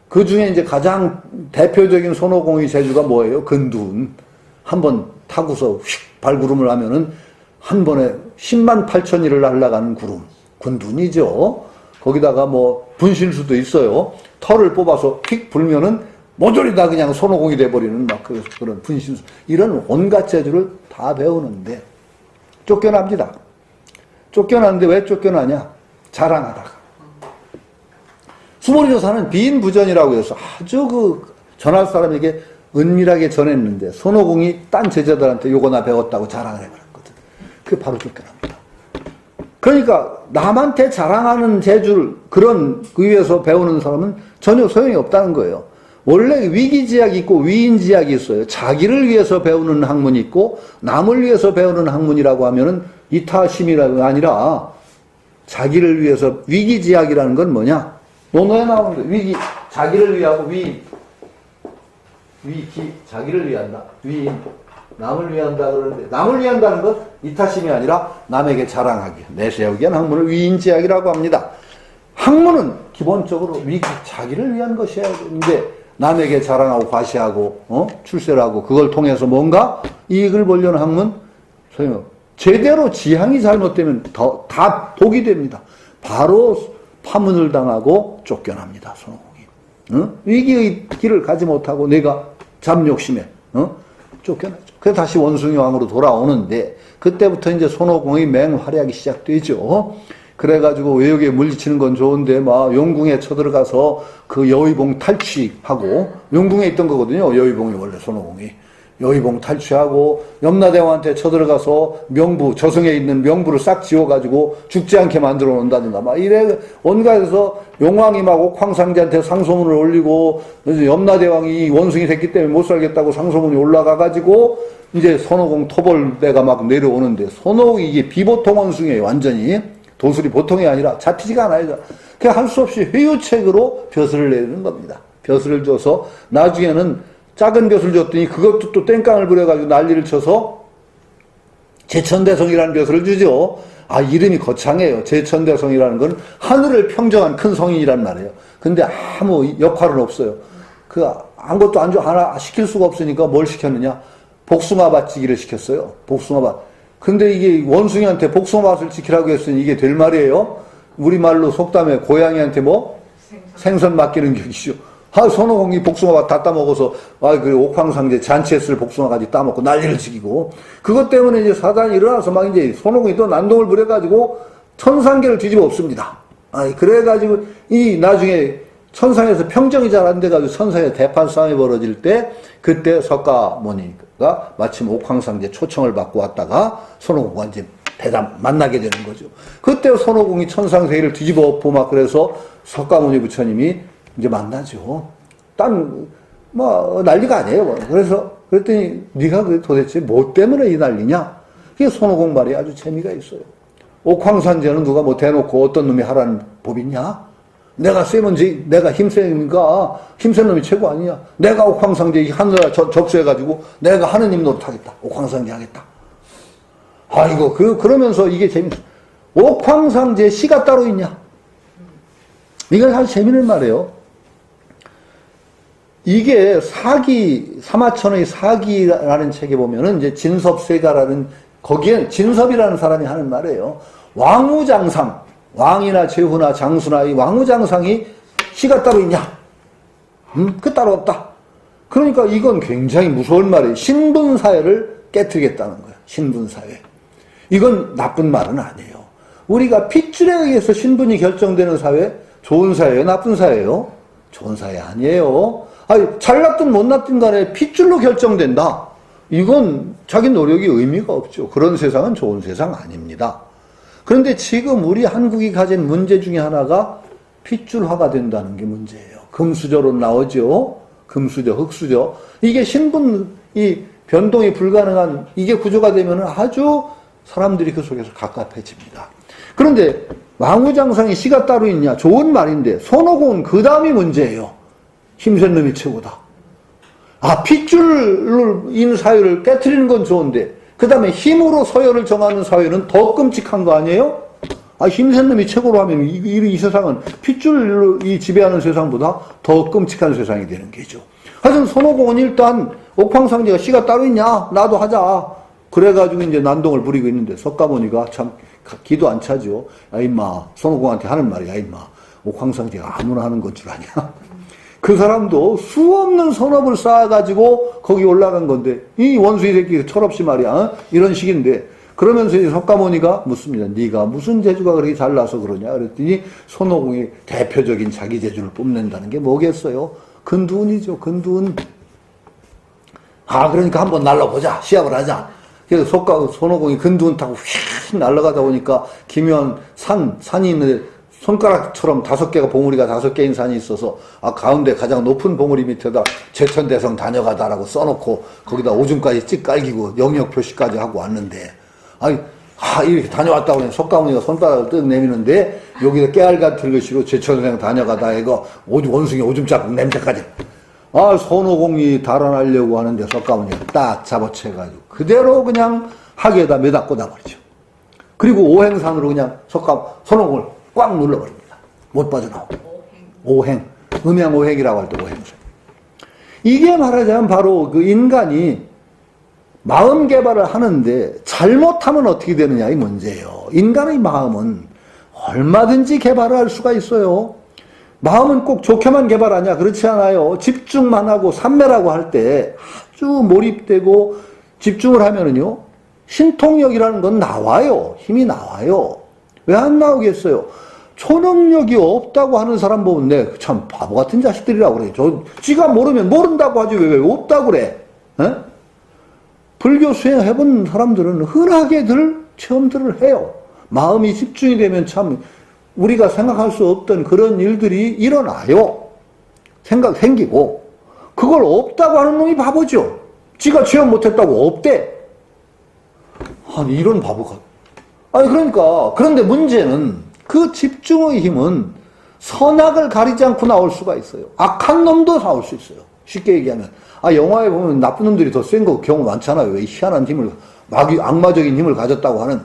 B: 그 중에 이제 가장 대표적인 손오공의 재주가 뭐예요? 근둔. 한번 타고서 휙 발구름을 하면은 한 번에 10만 8천리를 날아가는 구름. 근둔이죠. 거기다가 뭐 분신수도 있어요. 털을 뽑아서 휙 불면은 모조리 다 그냥 손오공이 돼버리는 막 그런 분신수. 이런 온갖 재주를 다 배우는데 쫓겨납니다. 쫓겨나는데 왜 쫓겨나냐? 자랑하다가. 수보리조사는 비인부전이라고 해서 아주 그 전할 사람에게 은밀하게 전했는데 손오공이 딴 제자들한테 요거 나 배웠다고 자랑을 해버렸거든. 그게 바로 쫓겨납니다. 그러니까 남한테 자랑하는 재주를 그런 의회에서 배우는 사람은 전혀 소용이 없다는 거예요. 원래 위기지약이 있고 위인지약이 있어요. 자기를 위해서 배우는 학문이 있고 남을 위해서 배우는 학문이라고 하면은 이타심이라가 아니라 자기를 위해서 위기지약이라는 건 뭐냐? 논어에 나오는 거예요. 위기, 자기를 위하고 위기, 자기를 위한다. 위인, 남을 위한다 그러는데 남을 위한다는 건 이타심이 아니라 남에게 자랑하기, 내세우기 위한 학문을 위인지약이라고 합니다. 학문은 기본적으로 자기를 위한 것이어야 되는데 남에게 자랑하고 과시하고 출세를 하고 그걸 통해서 뭔가 이익을 보려는 학문 소용. 제대로 지향이 잘못되면 다 독이 됩니다. 바로 파문을 당하고 쫓겨납니다. 손오공이. 위기의 길을 가지 못하고 내가 잡욕심에 쫓겨나죠. 그래서 다시 원숭이 왕으로 돌아오는데 그때부터 이제 손오공의 맹활약이 시작되죠. 그래가지고 외역에 물리치는 건 좋은데 막 용궁에 쳐들어가서 그 여의봉 탈취하고 용궁에 있던 거거든요. 여의봉이 원래 손오공이. 여의봉 탈취하고 염라대왕한테 쳐들어가서 명부, 저승에 있는 명부를 싹 지워가지고 죽지 않게 만들어 놓는다든가 막 이래 온갖에서 용왕이 막 옥황상제한테 상소문을 올리고 염라대왕이 원숭이 됐기 때문에 못 살겠다고 상소문이 올라가가지고 이제 손오공 토벌대가 막 내려오는데 손오공이 이게 비보통 원숭이에요. 완전히 도술이 보통이 아니라 잡히지가 않아요. 그 할 수 없이 회유책으로 벼슬을 내리는 겁니다. 벼슬을 줘서 나중에는 작은 벼슬 줬더니 그것도 또 땡깡을 부려가지고 난리를 쳐서 제천대성이라는 벼슬을 주죠. 아, 이름이 거창해요. 제천대성이라는 건 하늘을 평정한 큰 성인이란 말이에요. 근데 아무 역할은 없어요. 아무것도 하나 시킬 수가 없으니까 뭘 시켰느냐? 복숭아밭 지기를 시켰어요. 복숭아밭. 근데 이게 원숭이한테 복숭아밭을 지키라고 했으니 이게 될 말이에요. 우리말로 속담에 고양이한테 뭐? 생선 맡기는 격이죠. 손오공이 복숭아밭 다 따먹어서, 그 옥황상제 잔치했을 복숭아까지 따먹고 난리를 지기고, 그것 때문에 이제 사단이 일어나서 막 이제 손오공이 또 난동을 부려가지고 천상계를 뒤집어 엎습니다. 그래가지고 나중에 천상에서 평정이 잘 안 돼가지고 천상에 대판 싸움이 벌어질 때, 그때 석가모니가 마침 옥황상제 초청을 받고 왔다가 손오공과 이제 만나게 되는 거죠. 그때 손오공이 천상세계를 뒤집어 엎고 막 그래서 석가모니 부처님이 이제 만나죠. 난리가 아니에요. 그랬더니, 네가 도대체 뭐 때문에 이 난리냐? 그게 손오공 말이 아주 재미가 있어요. 옥황상제는 누가 뭐 대놓고 어떤 놈이 하라는 법 있냐? 내가 내가 힘세니까, 힘센 놈이 최고 아니냐? 내가 옥황상제 하늘에 접수해가지고, 내가 하느님 노릇하겠다. 옥황상제 하겠다. 그러면서 이게 재밌어. 옥황상제 시가 따로 있냐? 이건 아주 재밌는 말이에요. 이게 사마천의 사기라는 책에 보면은 이제 진섭세가라는, 거기엔 진섭이라는 사람이 하는 말이에요. 왕우장상, 왕이나 제후나 장수나 이 왕우장상이 시가 따로 있냐? 그 따로 없다. 그러니까 이건 굉장히 무서운 말이에요. 신분사회를 깨뜨리겠다는 거예요. 신분사회. 이건 나쁜 말은 아니에요. 우리가 핏줄에 의해서 신분이 결정되는 사회, 좋은 사회예요? 나쁜 사회예요? 좋은 사회 아니에요. 아니, 잘났든 못났든 간에 핏줄로 결정된다. 이건 자기 노력이 의미가 없죠. 그런 세상은 좋은 세상 아닙니다. 그런데 지금 우리 한국이 가진 문제 중에 하나가 핏줄화가 된다는 게 문제예요. 금수저로 나오죠. 금수저, 흙수저. 이게 신분이 변동이 불가능한 이게 구조가 되면 아주 사람들이 그 속에서 갑갑해집니다. 그런데 망우장상에 씨가 따로 있냐? 좋은 말인데 손오공은 그 다음이 문제예요. 힘센 놈이 최고다. 아, 핏줄인 사회를 깨트리는 건 좋은데 그 다음에 힘으로 서열을 정하는 사회는 더 끔찍한 거 아니에요? 아, 힘센 놈이 최고로 하면 이 세상은 핏줄이 지배하는 세상보다 더 끔찍한 세상이 되는 게죠. 하여튼 손오공은 일단 옥황상제가 씨가 따로 있냐? 나도 하자. 그래가지고 이제 난동을 부리고 있는데 석가모니가 참 기도 안 차죠. 야, 임마. 손오공한테 하는 말이야, 임마. 옥황상제가 아무나 하는 건 줄 아냐? 그 사람도 수없는 선업을 쌓아가지고 거기 올라간 건데, 이 원수의 새끼 철없이 말이야. 어? 이런 식인데, 그러면서 이제 석가모니가 묻습니다. 네가 무슨 재주가 그렇게 잘나서 그러냐? 그랬더니 손오공이 대표적인 자기 재주를 뽐낸다는 게 뭐겠어요? 근두운이죠, 근두운. 아, 그러니까 한번 날라보자. 시합을 하자. 그래서 손오공이 근두운 타고 휙 날아가다 보니까 기묘한 산이 있는데 손가락처럼 5개가 봉우리가 5개인 산이 있어서 아, 가운데 가장 높은 봉우리 밑에다 제천대성 다녀가다라고 써놓고 거기다 오줌까지 찍 깔기고 영역 표시까지 하고 왔는데 아니, 이렇게 다녀왔다고 하니 석가모니가 손바닥을 뜩 내미는데 여기서 깨알 같은 것으로 제천대성 다녀가다 이거 원숭이 오줌 자국 냄새까지. 아, 손오공이 달아나려고 하는데 석가모니가 딱 잡아채가지고 그대로 그냥 하계에다 매다 꽂아버리죠. 그리고 오행산으로 그냥 손오공을 꽉 눌러버립니다. 못 빠져나오고. 오행. 음양오행이라고 할 때 오행산. 이게 말하자면 바로 그 인간이 마음 개발을 하는데 잘못하면 어떻게 되느냐 이 문제예요. 인간의 마음은 얼마든지 개발을 할 수가 있어요. 마음은 꼭 좋게만 개발하냐? 그렇지 않아요. 집중만 하고 삼매라고 할 때 아주 몰입되고 집중을 하면은요, 신통력이라는 건 나와요. 힘이 나와요. 왜 안 나오겠어요? 초능력이 없다고 하는 사람 보면 내 참 바보 같은 자식들이라고 그래. 지가 모르면 모른다고 하지 왜 없다고 그래? 에? 불교 수행해본 사람들은 흔하게들 체험들을 해요. 마음이 집중이 되면 참 우리가 생각할 수 없던 그런 일들이 일어나요. 생기고. 그걸 없다고 하는 놈이 바보죠. 지가 체험 못했다고 없대. 아니, 이런 바보가. 아니, 그러니까. 그런데 문제는 그 집중의 힘은 선악을 가리지 않고 나올 수가 있어요. 악한 놈도 나올 수 있어요. 쉽게 얘기하면. 아, 영화에 보면 나쁜 놈들이 더 센 거 경우 많잖아요. 왜 희한한 힘을, 악마적인 힘을 가졌다고 하는.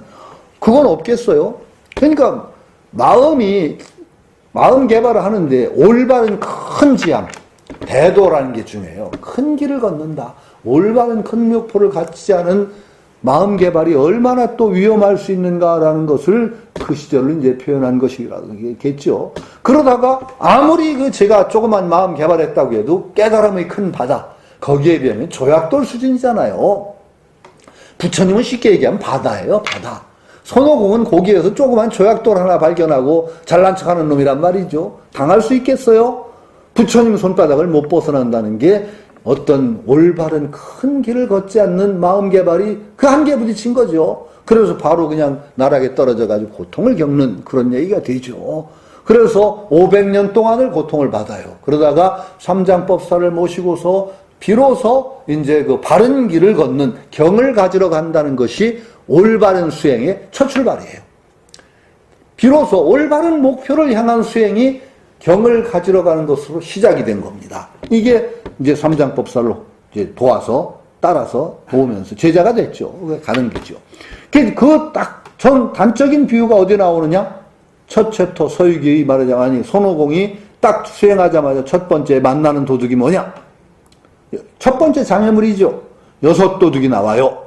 B: 그건 없겠어요. 그러니까, 마음 개발을 하는데 올바른 큰 지향, 대도라는 게 중요해요. 큰 길을 걷는다. 올바른 큰 목표를 갖지 않은 마음 개발이 얼마나 또 위험할 수 있는가라는 것을 그 시절을 이제 표현한 것이겠죠. 그러다가 아무리 제가 조그만 마음 개발했다고 해도 깨달음의 큰 바다, 거기에 비하면 조약돌 수준이잖아요. 부처님은 쉽게 얘기하면 바다예요, 바다. 손오공은 거기에서 조그만 조약돌 하나 발견하고 잘난 척하는 놈이란 말이죠. 당할 수 있겠어요? 부처님 손바닥을 못 벗어난다는 게 어떤 올바른 큰 길을 걷지 않는 마음 개발이 그 한계에 부딪힌 거죠. 그래서 바로 그냥 나락에 떨어져가지고 고통을 겪는 그런 얘기가 되죠. 그래서 500년 동안을 고통을 받아요. 그러다가 삼장법사를 모시고서 비로소 이제 그 바른 길을 걷는 경을 가지러 간다는 것이 올바른 수행의 첫 출발이에요. 비로소 올바른 목표를 향한 수행이 경을 가지러 가는 것으로 시작이 된 겁니다. 이게 이제 삼장법사로 이제 도와서 따라서 도우면서 제자가 됐죠. 가는 거죠. 그 딱 단적인 비유가 어디 나오느냐? 첫 챕터 서유기의 말하자면 아니 손오공이 딱 수행하자마자 첫 번째 만나는 도둑이 뭐냐? 첫 번째 장애물이죠. 6 도둑이 나와요.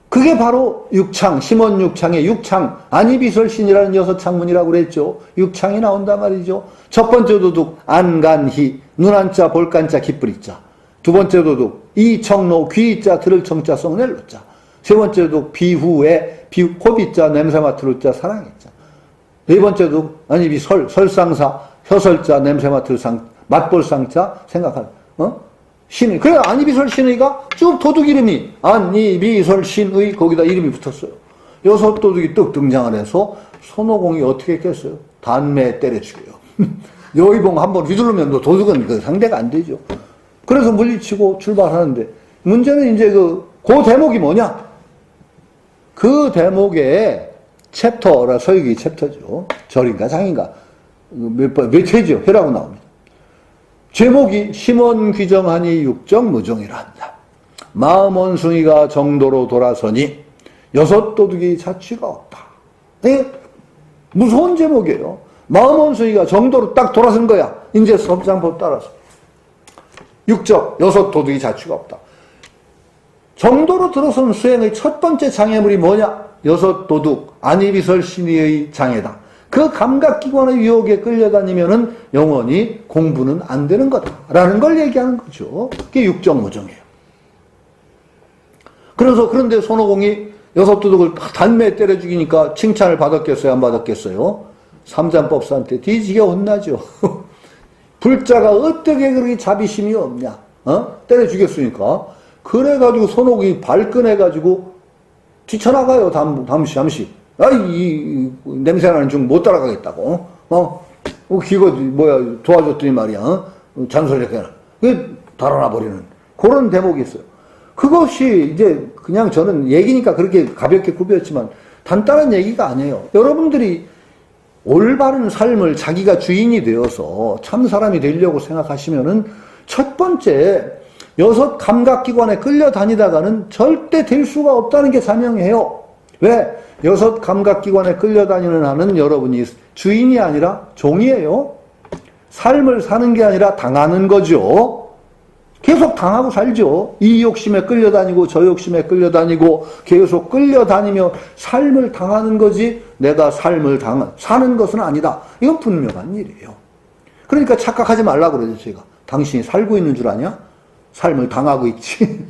B: 그게 바로 육창, 심원 육창의 육창, 안이비설신이라는 6창문이라고 그랬죠. 육창이 나온단 말이죠. 첫 번째 도둑, 안간희, 눈한자, 볼간자, 기쁘리자. 두 번째 도둑, 이청로, 귀자, 들을 청자, 썩낼로자. 세 번째 도둑, 비후에, 호비자, 냄새 맡을 자, 사랑했자. 네 번째 도둑, 안이비설, 설상사, 혀설자, 냄새 맡을 상, 맛볼 상자, 생각할, 신의. 그래, 안이비설 신의가 쭉 도둑 이름이, 안이비설 신의, 거기다 이름이 붙었어요. 6도둑이 뚝 등장을 해서, 손오공이 어떻게 했겠어요? 단매에 때려 죽여요. 여의봉 한번 휘두르면 도둑은 그 상대가 안 되죠. 그래서 물리치고 출발하는데, 문제는 이제 그 대목이 뭐냐? 그 대목에 챕터라, 서유기 챕터죠. 절인가 장인가. 몇 회죠? 회라고 나옵니다. 제목이 심원 귀정하니 육정 무정이라 한다. 마음 원숭이가 정도로 돌아서니 6도둑이 자취가 없다. 네? 무서운 제목이에요. 마음 원숭이가 정도로 딱 돌아선 거야. 이제 법장법 따라서. 육정, 6도둑이 자취가 없다. 정도로 들어선 수행의 첫 번째 장애물이 뭐냐? 6도둑, 안이비설 신의의 장애다. 그 감각기관의 유혹에 끌려다니면은 영원히 공부는 안 되는 거다. 라는 걸 얘기하는 거죠. 그게 육정무정이에요. 그런데 손오공이 6도둑을 단매에 때려 죽이니까 칭찬을 받았겠어요? 안 받았겠어요? 삼장법사한테 뒤지게 혼나죠. 불자가 어떻게 그렇게 자비심이 없냐? 때려 죽였으니까. 그래가지고 손오공이 발끈해가지고 뛰쳐나가요. 잠시. 이 냄새나는 중 못 따라가겠다고. 기거 도와줬더니 말이야. 잔소리했잖아. 그 달아나 버리는 그런 대목이 있어요. 그것이 이제 그냥 저는 얘기니까 그렇게 가볍게 구별했지만 단단한 얘기가 아니에요. 여러분들이 올바른 삶을 자기가 주인이 되어서 참 사람이 되려고 생각하시면은 첫 번째 6 감각기관에 끌려다니다가는 절대 될 수가 없다는 게 자명해요. 왜? 6 감각기관에 끌려다니는 한은 여러분이 주인이 아니라 종이에요. 삶을 사는 게 아니라 당하는 거죠. 계속 당하고 살죠. 이 욕심에 끌려다니고 저 욕심에 끌려다니고 계속 끌려다니며 삶을 당하는 거지 내가 삶을 사는 것은 아니다. 이건 분명한 일이에요. 그러니까 착각하지 말라고 그러죠. 제가. 당신이 살고 있는 줄 아냐? 삶을 당하고 있지.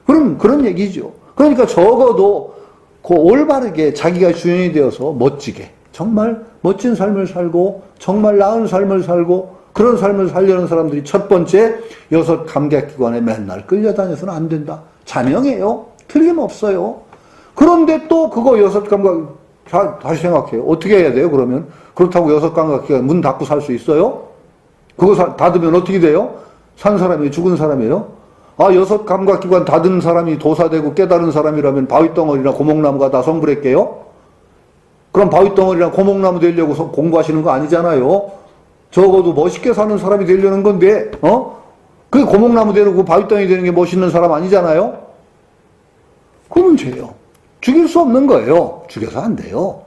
B: 그런 얘기죠. 그러니까 적어도 올바르게 자기가 주인이 되어서 멋지게 정말 멋진 삶을 살고 정말 나은 삶을 살고 그런 삶을 살려는 사람들이 첫 번째 6 감각기관에 맨날 끌려다녀서는 안 된다. 자명해요. 틀림없어요. 그런데 또 그거 6 감각 다시 생각해요. 어떻게 해야 돼요? 그러면 그렇다고 6 감각기관 문 닫고 살 수 있어요? 그거 닫으면 어떻게 돼요? 산 사람이 죽은 사람이에요? 6 감각기관 닫은 사람이 도사되고 깨달은 사람이라면 바위덩어리나 고목나무가 다 성불했게요? 그럼 바위덩어리나 고목나무 되려고 공부하시는 거 아니잖아요? 적어도 멋있게 사는 사람이 되려는 건데, 그게 고목나무 되고 바위덩이 되는 게 멋있는 사람 아니잖아요? 그 문제예요. 죽일 수 없는 거예요. 죽여서 안 돼요.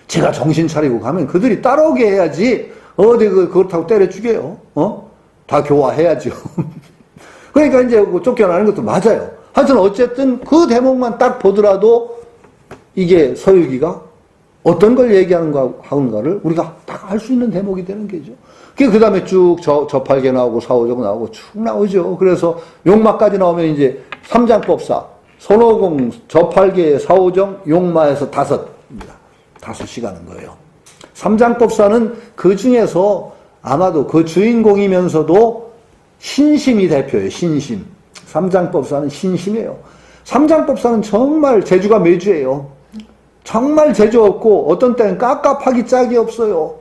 B: 제가 정신 차리고 가면 그들이 따라오게 해야지, 어디 그렇다고 때려 죽여요. 다 교화해야죠. 그러니까 이제 쫓겨나는 것도 맞아요. 하여튼 어쨌든 그 대목만 딱 보더라도 이게 서유기가 어떤 걸 얘기하는가를 우리가 딱 알 수 있는 대목이 되는 거죠. 그 다음에 쭉 저팔계 나오고 사오정 나오고 쭉 나오죠. 그래서 용마까지 나오면 이제 삼장법사, 손오공, 저팔계, 사오정, 용마에서 5입니다. 5이 가는 거예요. 삼장법사는 그 중에서 아마도 그 주인공이면서도 신심이 대표예요. 신심. 삼장법사는 신심이에요. 삼장법사는 정말 재주가 매주예요. 정말 재주 없고 어떤 때는 깝깝하기 짝이 없어요.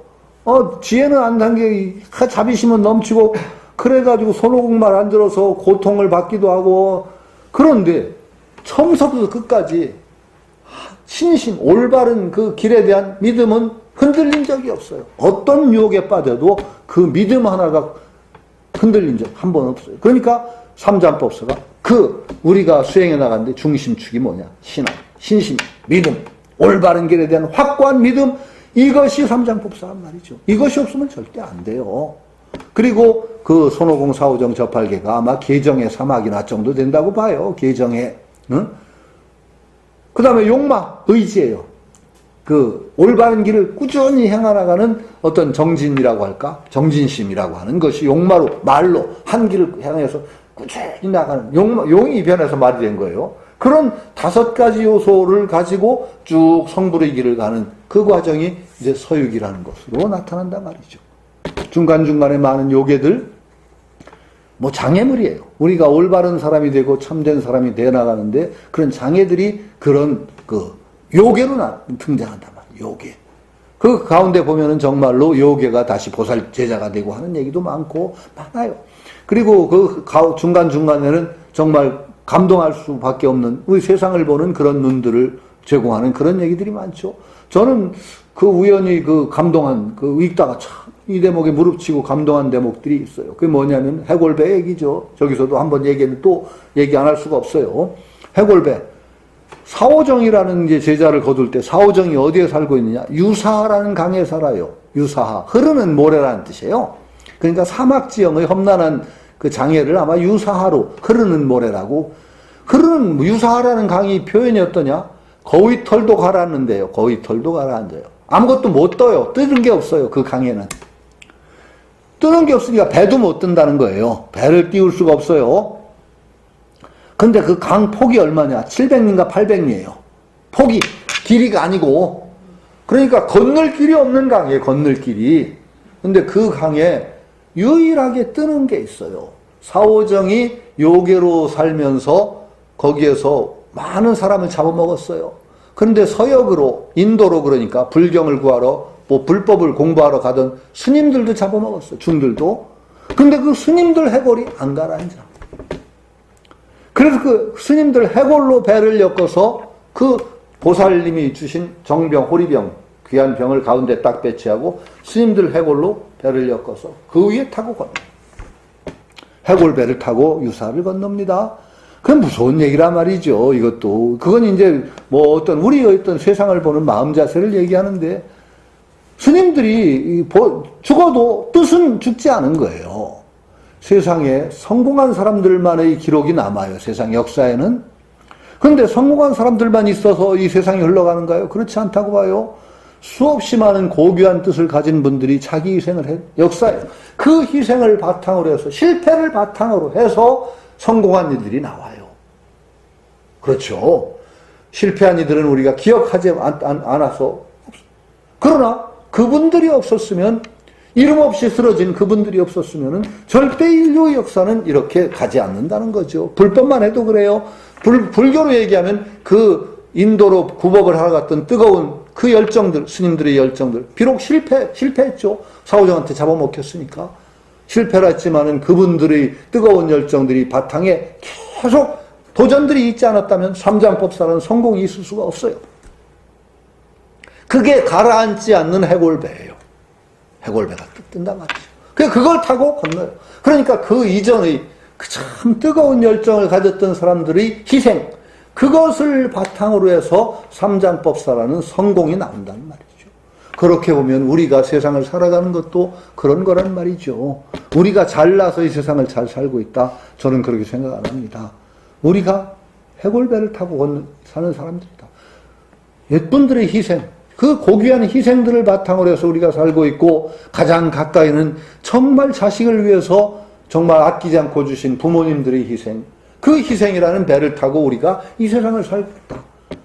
B: 지혜는 안 단계, 자비심은 넘치고 그래가지고 손오공 말 안 들어서 고통을 받기도 하고 그런데 처음서부터 끝까지 신심, 올바른 그 길에 대한 믿음은 흔들린 적이 없어요. 어떤 유혹에 빠져도 그 믿음 하나가 흔들린 적 한 번 없어요. 그러니까 삼장법사가 우리가 수행해 나가는데 중심축이 뭐냐? 신앙, 신심, 믿음, 올바른 길에 대한 확고한 믿음, 이것이 삼장법사란 말이죠. 이것이 없으면 절대 안 돼요. 그리고 그 손오공, 사오정, 저팔계가 아마 계정의 3학이나 정도 된다고 봐요. 계정에. 응? 그 다음에 욕망, 의지예요. 그 올바른 길을 꾸준히 행하나가는 어떤 정진이라고 할까? 정진심이라고 하는 것이 욕마로, 말로 한 길을 향해서 꾸준히 나가는 용이 변해서 말이 된 거예요. 그런 5가지 요소를 가지고 쭉 성불의 길을 가는 그 과정이 이제 서육이라는 것으로 나타난단 말이죠. 중간중간에 많은 요괴들, 뭐 장애물이에요. 우리가 올바른 사람이 되고 참된 사람이 되어 나가는데 그런 장애들이 그런 그 요괴로 등장한단 말이에요. 요괴. 그 가운데 보면은 정말로 요괴가 다시 보살 제자가 되고 하는 얘기도 많아요. 그리고 그 중간중간에는 정말 감동할 수밖에 없는 우리 세상을 보는 그런 눈들을 제공하는 그런 얘기들이 많죠. 저는 그 우연히 그 감동한 그 읽다가 참 이 대목에 무릎치고 감동한 대목들이 있어요. 그게 뭐냐면 해골배 얘기죠. 저기서도 한번 얘기했는데 또 얘기 안 할 수가 없어요. 해골배. 사오정이라는 이제 제자를 거둘 때 사오정이 어디에 살고 있느냐? 유사하라는 강에 살아요. 유사하. 흐르는 모래라는 뜻이에요. 그러니까 사막지형의 험난한 그 장애를 아마 유사하로 흐르는 모래라고. 흐르는 유사하라는 강이 표현이 어떠냐? 거위 털도 가라앉는데요. 거위 털도 가라앉아요. 아무것도 못 떠요. 뜨는 게 없어요. 그 강에는. 뜨는 게 없으니까 배도 못 뜬다는 거예요. 배를 띄울 수가 없어요. 근데 그 강 폭이 얼마냐? 700리인가 800리예요. 폭이, 길이가 아니고. 그러니까 건널 길이 없는 강이에요. 건널 길이. 근데 그 강에 유일하게 뜨는 게 있어요. 사오정이 요괴로 살면서 거기에서 많은 사람을 잡아먹었어요. 그런데 서역으로, 인도로 그러니까 불경을 구하러, 뭐 불법을 공부하러 가던 스님들도 잡아먹었어요. 중들도. 근데 그 스님들 해골이 안 가라앉아. 그래서 그 스님들 해골로 배를 엮어서 그 보살님이 주신 정병, 호리병, 귀한 병을 가운데 딱 배치하고 스님들 해골로 배를 엮어서 그 위에 타고 건너. 해골배를 타고 유사를 건넙니다. 그건 무서운 얘기란 말이죠. 이것도. 그건 이제 뭐 어떤 우리의 어떤 세상을 보는 마음 자세를 얘기하는데 스님들이 죽어도 뜻은 죽지 않은 거예요. 세상에 성공한 사람들만의 기록이 남아요. 세상 역사에는. 그런데 성공한 사람들만 있어서 이 세상이 흘러가는가요? 그렇지 않다고 봐요. 수없이 많은 고귀한 뜻을 가진 분들이 자기 희생을 해 역사에 그 희생을 바탕으로 해서 실패를 바탕으로 해서 성공한 이들이 나와요. 그렇죠. 실패한 이들은 우리가 기억하지 않아서 그러나 그분들이 없었으면 이름 없이 쓰러진 그분들이 없었으면 절대 인류의 역사는 이렇게 가지 않는다는 거죠. 불법만 해도 그래요. 불교로 얘기하면 그 인도로 구법을 하러 갔던 뜨거운 그 열정들, 스님들의 열정들, 비록 실패했죠. 사오정한테 잡아먹혔으니까. 실패를 했지만은 그분들의 뜨거운 열정들이 바탕에 계속 도전들이 있지 않았다면 삼장법사는 성공이 있을 수가 없어요. 그게 가라앉지 않는 해골배예요. 해골배가 뜬단 말이죠. 그걸 타고 건너요. 그러니까 그 이전의 그 참 뜨거운 열정을 가졌던 사람들의 희생, 그것을 바탕으로 해서 삼장법사라는 성공이 나온다는 말이죠. 그렇게 보면 우리가 세상을 살아가는 것도 그런 거란 말이죠. 우리가 잘나서 이 세상을 잘 살고 있다. 저는 그렇게 생각 안 합니다. 우리가 해골배를 타고 사는 사람들이다. 옛분들의 희생, 그 고귀한 희생들을 바탕으로 해서 우리가 살고 있고 가장 가까이는 정말 자식을 위해서 정말 아끼지 않고 주신 부모님들의 희생, 그 희생이라는 배를 타고 우리가 이 세상을 살고 있다.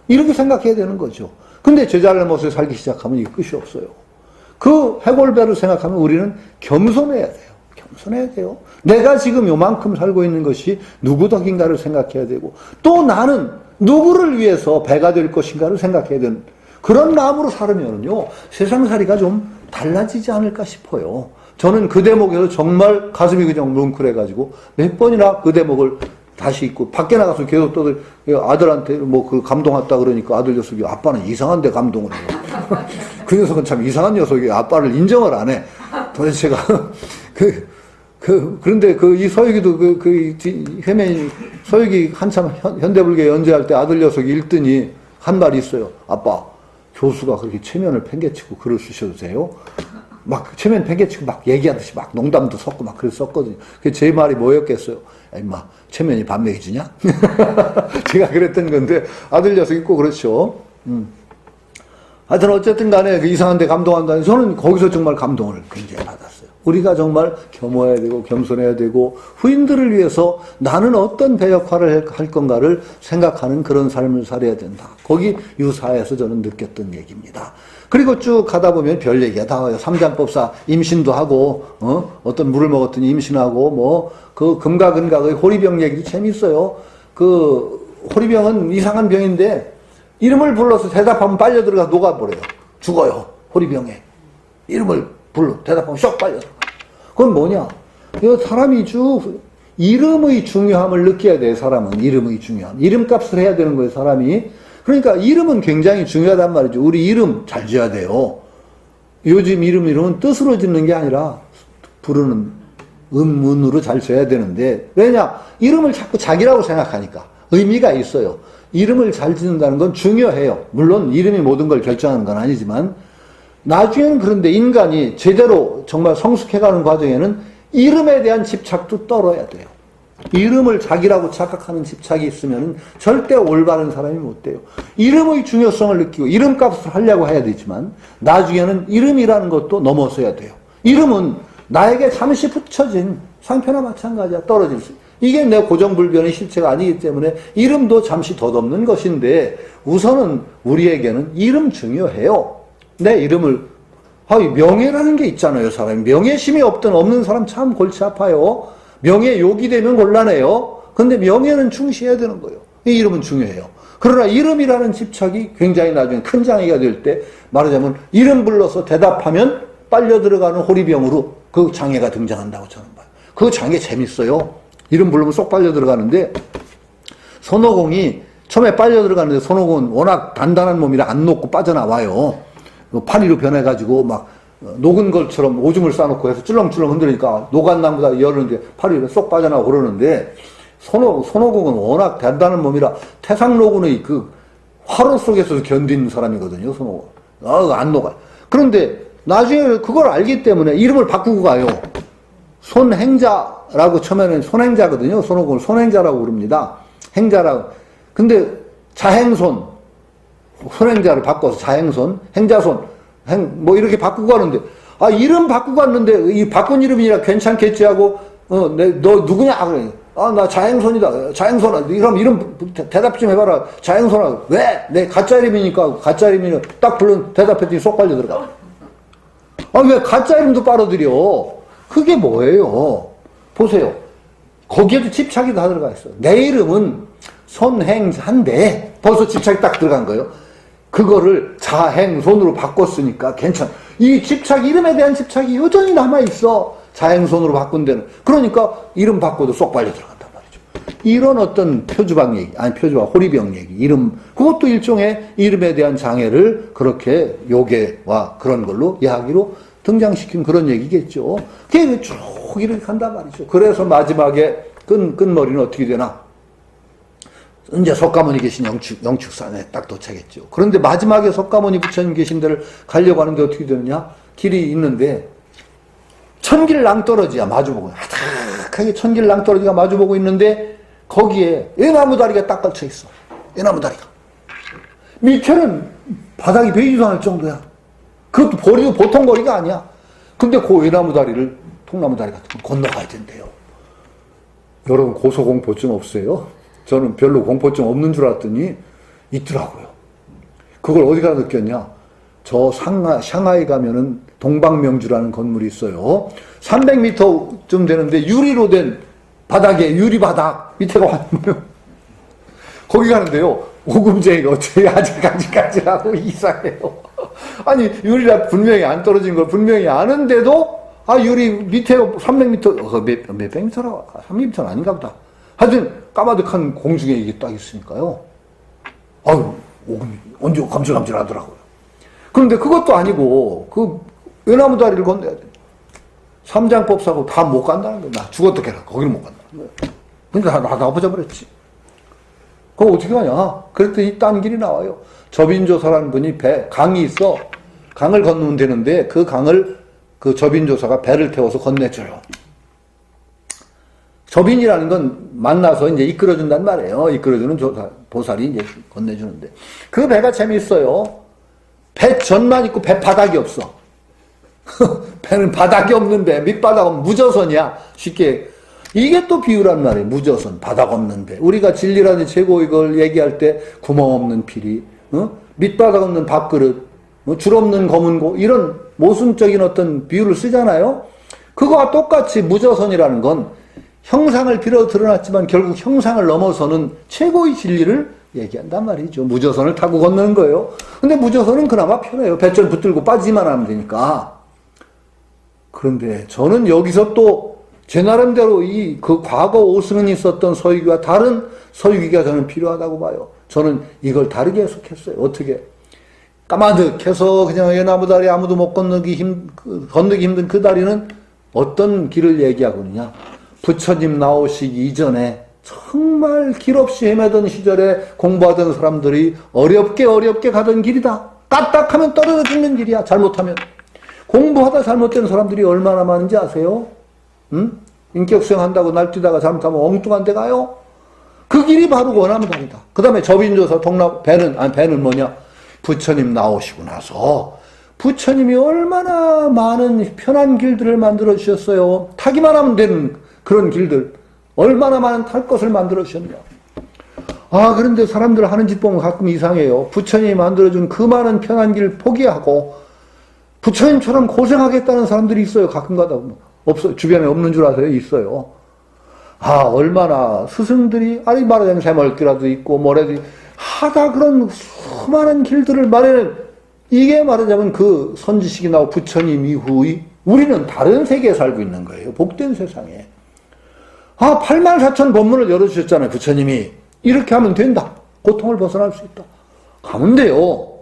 B: 이렇게 생각해야 되는 거죠. 근데 제 잘못을 살기 시작하면 이 끝이 없어요. 그 해골배를 생각하면 우리는 겸손해야 돼요. 겸손해야 돼요. 내가 지금 요만큼 살고 있는 것이 누구 덕인가를 생각해야 되고 또 나는 누구를 위해서 배가 될 것인가를 생각해야 되는 그런 마음으로 살으면요 세상살이가 좀 달라지지 않을까 싶어요. 저는 그 대목에서 정말 가슴이 그냥 뭉클해가지고 몇 번이나 그 대목을 다시 읽고 밖에 나가서 계속 떠들 아들한테 뭐 그 감동 왔다 그러니까 아들 녀석이 아빠는 이상한데 감동을 해요. 그 녀석은 참 이상한 녀석이 아빠를 인정을 안 해. 도대체가 그런데 이 서유기도 서유기 한참 현대불교 연재할 때 아들 녀석이 읽더니 한 말이 있어요. 아빠, 교수가 그렇게 체면을 팽개치고 글을 쓰셔도 돼요? 막 체면 팽개치고 막 얘기하듯이 막 농담도 섞고 막 그랬었거든요. 제 말이 뭐였겠어요? 야, 임마, 체면이 반맥이 주냐? 제가 그랬던 건데, 아들 녀석이 꼭 그렇죠. 하여튼 어쨌든 간에 그 이상한 데 감동한다니 저는 거기서 정말 감동을 굉장히 받았어요. 우리가 정말 겸허해야 되고 겸손해야 되고 후임들을 위해서 나는 어떤 배 역할을 할 건가를 생각하는 그런 삶을 살아야 된다. 거기 유사해서 저는 느꼈던 얘기입니다. 그리고 쭉 가다 보면 별 얘기가 다 와요. 삼장법사 임신도 하고 어떤 물을 먹었더니 임신하고 뭐 그 금가근각의 호리병 얘기도 재밌어요. 그 호리병은 이상한 병인데 이름을 불러서 대답하면 빨려 들어가 녹아버려요. 죽어요. 호리병에. 이름을 불러 대답하면 쏙 빨려 들어가. 그건 뭐냐? 이 사람이 이름의 중요함을 느껴야 돼요. 사람은 이름의 중요함. 이름값을 해야 되는 거예요. 사람이. 그러니까 이름은 굉장히 중요하단 말이죠. 우리 이름 잘 지어야 돼요. 요즘 이름은 뜻으로 짓는 게 아니라 부르는 음문으로 잘 지어야 되는데 왜냐? 이름을 자꾸 자기라고 생각하니까 의미가 있어요. 이름을 잘 짓는다는 건 중요해요. 물론 이름이 모든 걸 결정하는 건 아니지만 나중에는 그런데 인간이 제대로 정말 성숙해가는 과정에는 이름에 대한 집착도 떨어야 돼요. 이름을 자기라고 착각하는 집착이 있으면 절대 올바른 사람이 못 돼요. 이름의 중요성을 느끼고 이름값을 하려고 해야 되지만 나중에는 이름이라는 것도 넘어서야 돼요. 이름은 나에게 잠시 붙여진 상표나 마찬가지야. 떨어질 수. 이게 내 고정불변의 실체가 아니기 때문에 이름도 잠시 덧없는 것인데 우선은 우리에게는 이름 중요해요. 내 이름을 명예라는 게 있잖아요. 사람이 명예심이 없는 사람 참 골치 아파요. 명예 욕이 되면 곤란해요. 근데 명예는 충실해야 되는 거예요. 이 이름은 중요해요. 그러나 이름이라는 집착이 굉장히 나중에 큰 장애가 될 때 말하자면 이름 불러서 대답하면 빨려 들어가는 호리병으로 그 장애가 등장한다고 저는 봐요. 그 장애 재밌어요. 이름 부르면 쏙 빨려 들어가는데 손오공이 처음에 빨려 들어가는데 손오공은 워낙 단단한 몸이라 안 녹고 빠져나와요. 파리로 변해가지고 막 녹은 것처럼 오줌을 싸놓고 해서 찔렁찔렁 흔들으니까 녹은 나무다 열는데 파리로 쏙 빠져나오고 그러는데 손오공은 워낙 단단한 몸이라 태상노군의 그 화로 속에서 견딘 사람이거든요. 손오공. 안 녹아요. 그런데 나중에 그걸 알기 때문에 이름을 바꾸고 가요. 손행자라고 처음에는 손행자거든요. 손오공을 손행자라고 부릅니다. 행자라고. 근데 자행손, 손행자를 바꿔서 자행손, 행자손, 뭐 이렇게 바꾸고 가는데, 이름 바꾸고 갔는데, 이 바꾼 이름이라 괜찮겠지 하고, 너 누구냐? 그래. 나 자행손이다. 자행손아. 그럼 이름 대답 좀 해봐라. 자행손아. 왜? 내 가짜 이름이니까, 가짜 이름이면 딱 불러 대답했더니 쏙 빨려 들어가. 왜 가짜 이름도 빨아들여? 그게 뭐예요? 보세요. 거기에도 집착이 다 들어가 있어. 내 이름은 손행자인데 벌써 집착이 딱 들어간 거예요. 그거를 자행손으로 바꿨으니까 괜찮아. 이 집착, 이름에 대한 집착이 여전히 남아있어. 자행손으로 바꾼 데는. 그러니까 이름 바꿔도 쏙 빨려 들어간단 말이죠. 이런 어떤 호리병 얘기, 이름, 그것도 일종의 이름에 대한 장애를 그렇게 요괴와 그런 걸로 이야기로 등장시킨 그런 얘기겠죠. 그게 쭉 이렇게 간단 말이죠. 그래서 마지막에 끝머리는 어떻게 되나? 이제 석가모니 계신 영축산에 딱 도착했죠. 그런데 마지막에 석가모니 부처님 계신 데를 가려고 하는데 어떻게 되느냐? 길이 있는데 천길 낭떠러지가 마주보고 하닥하게 천길 낭떠러지가 마주보고 있는데 거기에 애나무다리가 딱 걸쳐 있어. 애나무다리가. 밑에는 바닥이 베이지도 않을 정도야. 그것도 거리도 보통 거리가 아니야. 근데 그 외나무다리를 통나무다리 같은 거 건너가야 된대요. 여러분 고소공포증 없어요? 저는 별로 공포증 없는 줄 알았더니 있더라고요. 그걸 어디 가서 느꼈냐? 저 샹하이 가면은 동방명주라는 건물이 있어요. 300m쯤 되는데 유리로 된 바닥에 유리바닥 밑에가 완전 거기 가는데요. 오금쟁이가 어떻게 아직까지라고 이상해요. 아니 유리라 분명히 안 떨어진 걸 분명히 아는데도 유리 밑에 300m 몇 백미터라 300m는 아닌가 보다. 하여튼 까마득한 공중에 이게 딱 있으니까요. 오금 언제 감질감질 하더라고요. 그런데 그것도 아니고 그 외나무다리를 건너야 돼. 삼장법사고 다 못 간다는 거야. 나 죽어도 깨라. 거기를 못 간다는 거야. 근데 나 아버져 버렸지. 그럼 어떻게 하냐? 그랬더니 딴 길이 나와요. 접인조사라는 분이 강이 있어. 강을 건너면 되는데 그 강을 그 접인조사가 배를 태워서 건네줘요. 접인이라는 건 만나서 이제 이끌어준단 말이에요. 이끌어주는 보살이 이제 건네주는데. 그 배가 재미있어요. 배 전만 있고 배 바닥이 없어. 배는 바닥이 없는데 밑바닥은 무저선이야. 쉽게. 이게 또 비유란 말이에요. 무저선, 바닥 없는 배. 우리가 진리라는 최고 이걸 얘기할 때 구멍 없는 피리, 밑바닥 없는 밥그릇, 줄 없는 검은고 이런 모순적인 어떤 비유를 쓰잖아요. 그거와 똑같이 무저선이라는 건 형상을 빌어 드러났지만 결국 형상을 넘어서는 최고의 진리를 얘기한단 말이죠. 무저선을 타고 건너는 거예요. 근데 무저선은 그나마 편해요. 배전 붙들고 빠지기만 하면 되니까. 그런데 저는 여기서 또 제 나름대로 그 과거 오승은이 썼던 서유기와 다른 서유기가 저는 필요하다고 봐요. 저는 이걸 다르게 해석했어요. 어떻게? 까마득해서 그냥 외나무 다리 아무도 못 건너기 힘든 그 다리는 어떤 길을 얘기하고 있느냐? 부처님 나오시기 이전에 정말 길 없이 헤매던 시절에 공부하던 사람들이 어렵게 가던 길이다. 까딱하면 떨어져 죽는 길이야. 잘못하면. 공부하다 잘못된 사람들이 얼마나 많은지 아세요? 응? 인격수행 한다고 날뛰다가 잘못하면 엉뚱한 데 가요? 그 길이 바로 원하는 길이다. 그 다음에 접인조사 배는 뭐냐? 부처님 나오시고 나서 부처님이 얼마나 많은 편한 길들을 만들어 주셨어요. 타기만 하면 되는 그런 길들. 얼마나 많은 탈 것을 만들어 주셨냐. 그런데 사람들 하는 짓 보면 가끔 이상해요. 부처님이 만들어준 그 많은 편한 길을 포기하고 부처님처럼 고생하겠다는 사람들이 있어요. 가끔가다 보면. 없어요. 주변에 없는 줄 아세요? 있어요. 얼마나 스승들이, 말하자면 새멀기라도 있고, 뭐라도 하다 그런 수많은 길들을 마련해. 이게 말하자면 그 선지식이 나오고 부처님 이후의 우리는 다른 세계에 살고 있는 거예요. 복된 세상에. 84,000 법문을 열어주셨잖아요. 부처님이. 이렇게 하면 된다. 고통을 벗어날 수 있다. 가면 돼요.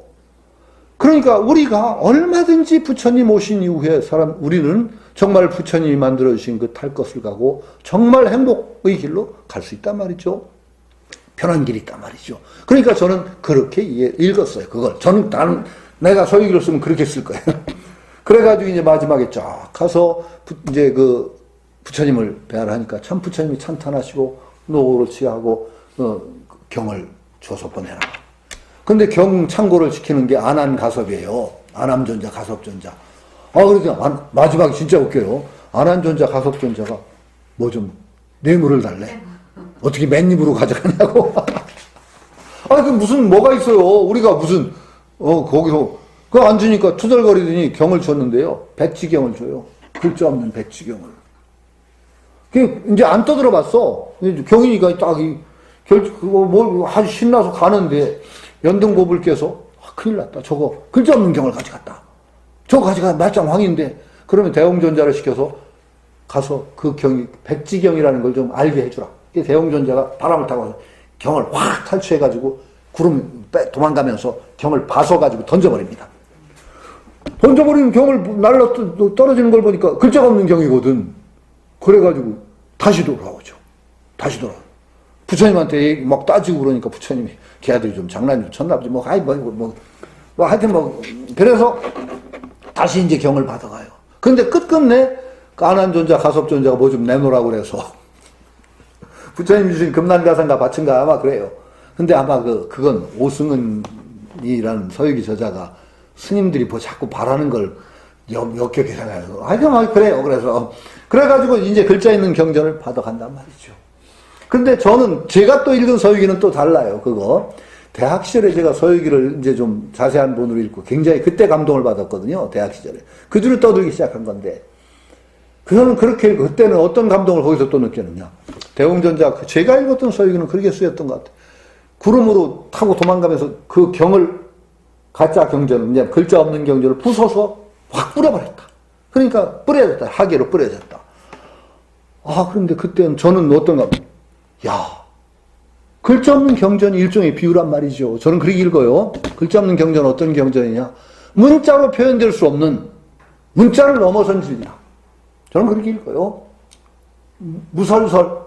B: 그러니까 우리가 얼마든지 부처님 오신 이후에 우리는 정말 부처님이 만들어주신 그 탈 것을 가고 정말 행복의 길로 갈 수 있단 말이죠. 편한 길이 있단 말이죠. 그러니까 저는 그렇게 읽었어요. 그걸. 저는 내가 서유기를 쓰면 그렇게 쓸 거예요. 그래가지고 이제 마지막에 쫙 가서 이제 그 부처님을 배하하니까 참 부처님이 찬탄하시고 노고로치 하고 경을 줘서 보내라. 근데 경 참고를 시키는 게 안한가섭이에요. 안암존자, 가섭존자. 그래서 마지막에 진짜 웃겨요. 안한존자, 가섭존자가 뭐 좀 뇌물을 달래. 어떻게 맨입으로 가져가냐고. 그 무슨 뭐가 있어요. 우리가 무슨 거기서 안 주니까 투덜거리더니 경을 줬는데요. 백지경을 줘요. 글자 없는 백지경을. 그게 이제 안 떠들어봤어. 경인이가 딱 아주 신나서 가는데 연등고불께서 큰일 났다. 저거 글자 없는 경을 가져갔다. 저거 가져가 말짱 황인데. 그러면 대홍존자를 시켜서 가서 그 경이 백지경이라는 걸 좀 알게 해주라. 대홍존자가 바람을 타고 와서 경을 확 탈취해가지고 구름 도망가면서 경을 봐서가지고 던져버립니다. 던져버리는 경을 날라 떨어지는 걸 보니까 글자가 없는 경이거든. 그래가지고 다시 돌아오죠. 부처님한테 막 따지고 그러니까 부처님이 걔들이 좀 장난 좀 쳤나 보지. 하여튼 그래서 다시 이제 경을 받아가요. 근데 끝끝내 안한존자, 가섭존자가 뭐 좀 내놓으라고 그래서 부처님 주신 금난가상가 바친가 아마 그래요. 근데 아마 그건 오승은이라는 서유기 저자가 스님들이 뭐 자꾸 바라는 걸 역겹게 생각해요. 하여튼 그래요. 그래가지고 이제 글자 있는 경전을 받아간단 말이죠. 근데 저는 제가 또 읽은 서유기는 또 달라요. 그거 대학 시절에 제가 서유기를 이제 좀 자세한 본으로 읽고 굉장히 그때 감동을 받았거든요. 대학 시절에 그 줄을 떠들기 시작한 건데 저는 그렇게 읽고 그때는 어떤 감동을 거기서 또 느꼈느냐. 대홍전자 제가 읽었던 서유기는 그렇게 쓰였던 것 같아요. 구름으로 타고 도망가면서 그 경을 가짜 경전을 이제 글자 없는 경전을 부숴서 확 뿌려버렸다. 그러니까 뿌려졌다. 하계로 뿌려졌다. 그런데 그때는 저는 어떤가, 글자 없는 경전이 일종의 비유란 말이죠. 저는 그렇게 읽어요. 글자 없는 경전은 어떤 경전이냐. 문자로 표현될 수 없는, 문자를 넘어선 진리다. 저는 그렇게 읽어요. 무설설,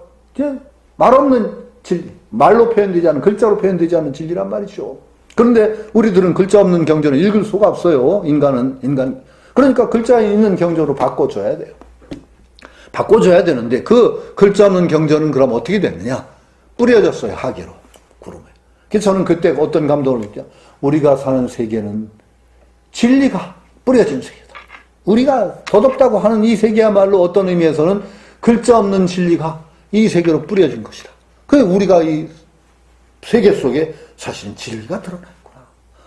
B: 말 없는 진리, 말로 표현되지 않은, 글자로 표현되지 않는 진리란 말이죠. 그런데 우리들은 글자 없는 경전을 읽을 수가 없어요. 인간. 그러니까 글자에 있는 경전으로 바꿔줘야 돼요. 바꿔줘야 되는데 그 글자 없는 경전은 그럼 어떻게 됐느냐? 뿌려졌어요. 하계로, 구름에. 그래서 저는 그때 어떤 감동을 느꼈죠? 우리가 사는 세계는 진리가 뿌려진 세계다. 우리가 더덥다고 하는 이 세계야말로 어떤 의미에서는 글자 없는 진리가 이 세계로 뿌려진 것이다. 그래서 우리가 이 세계 속에 사실은 진리가 드러나 있구나.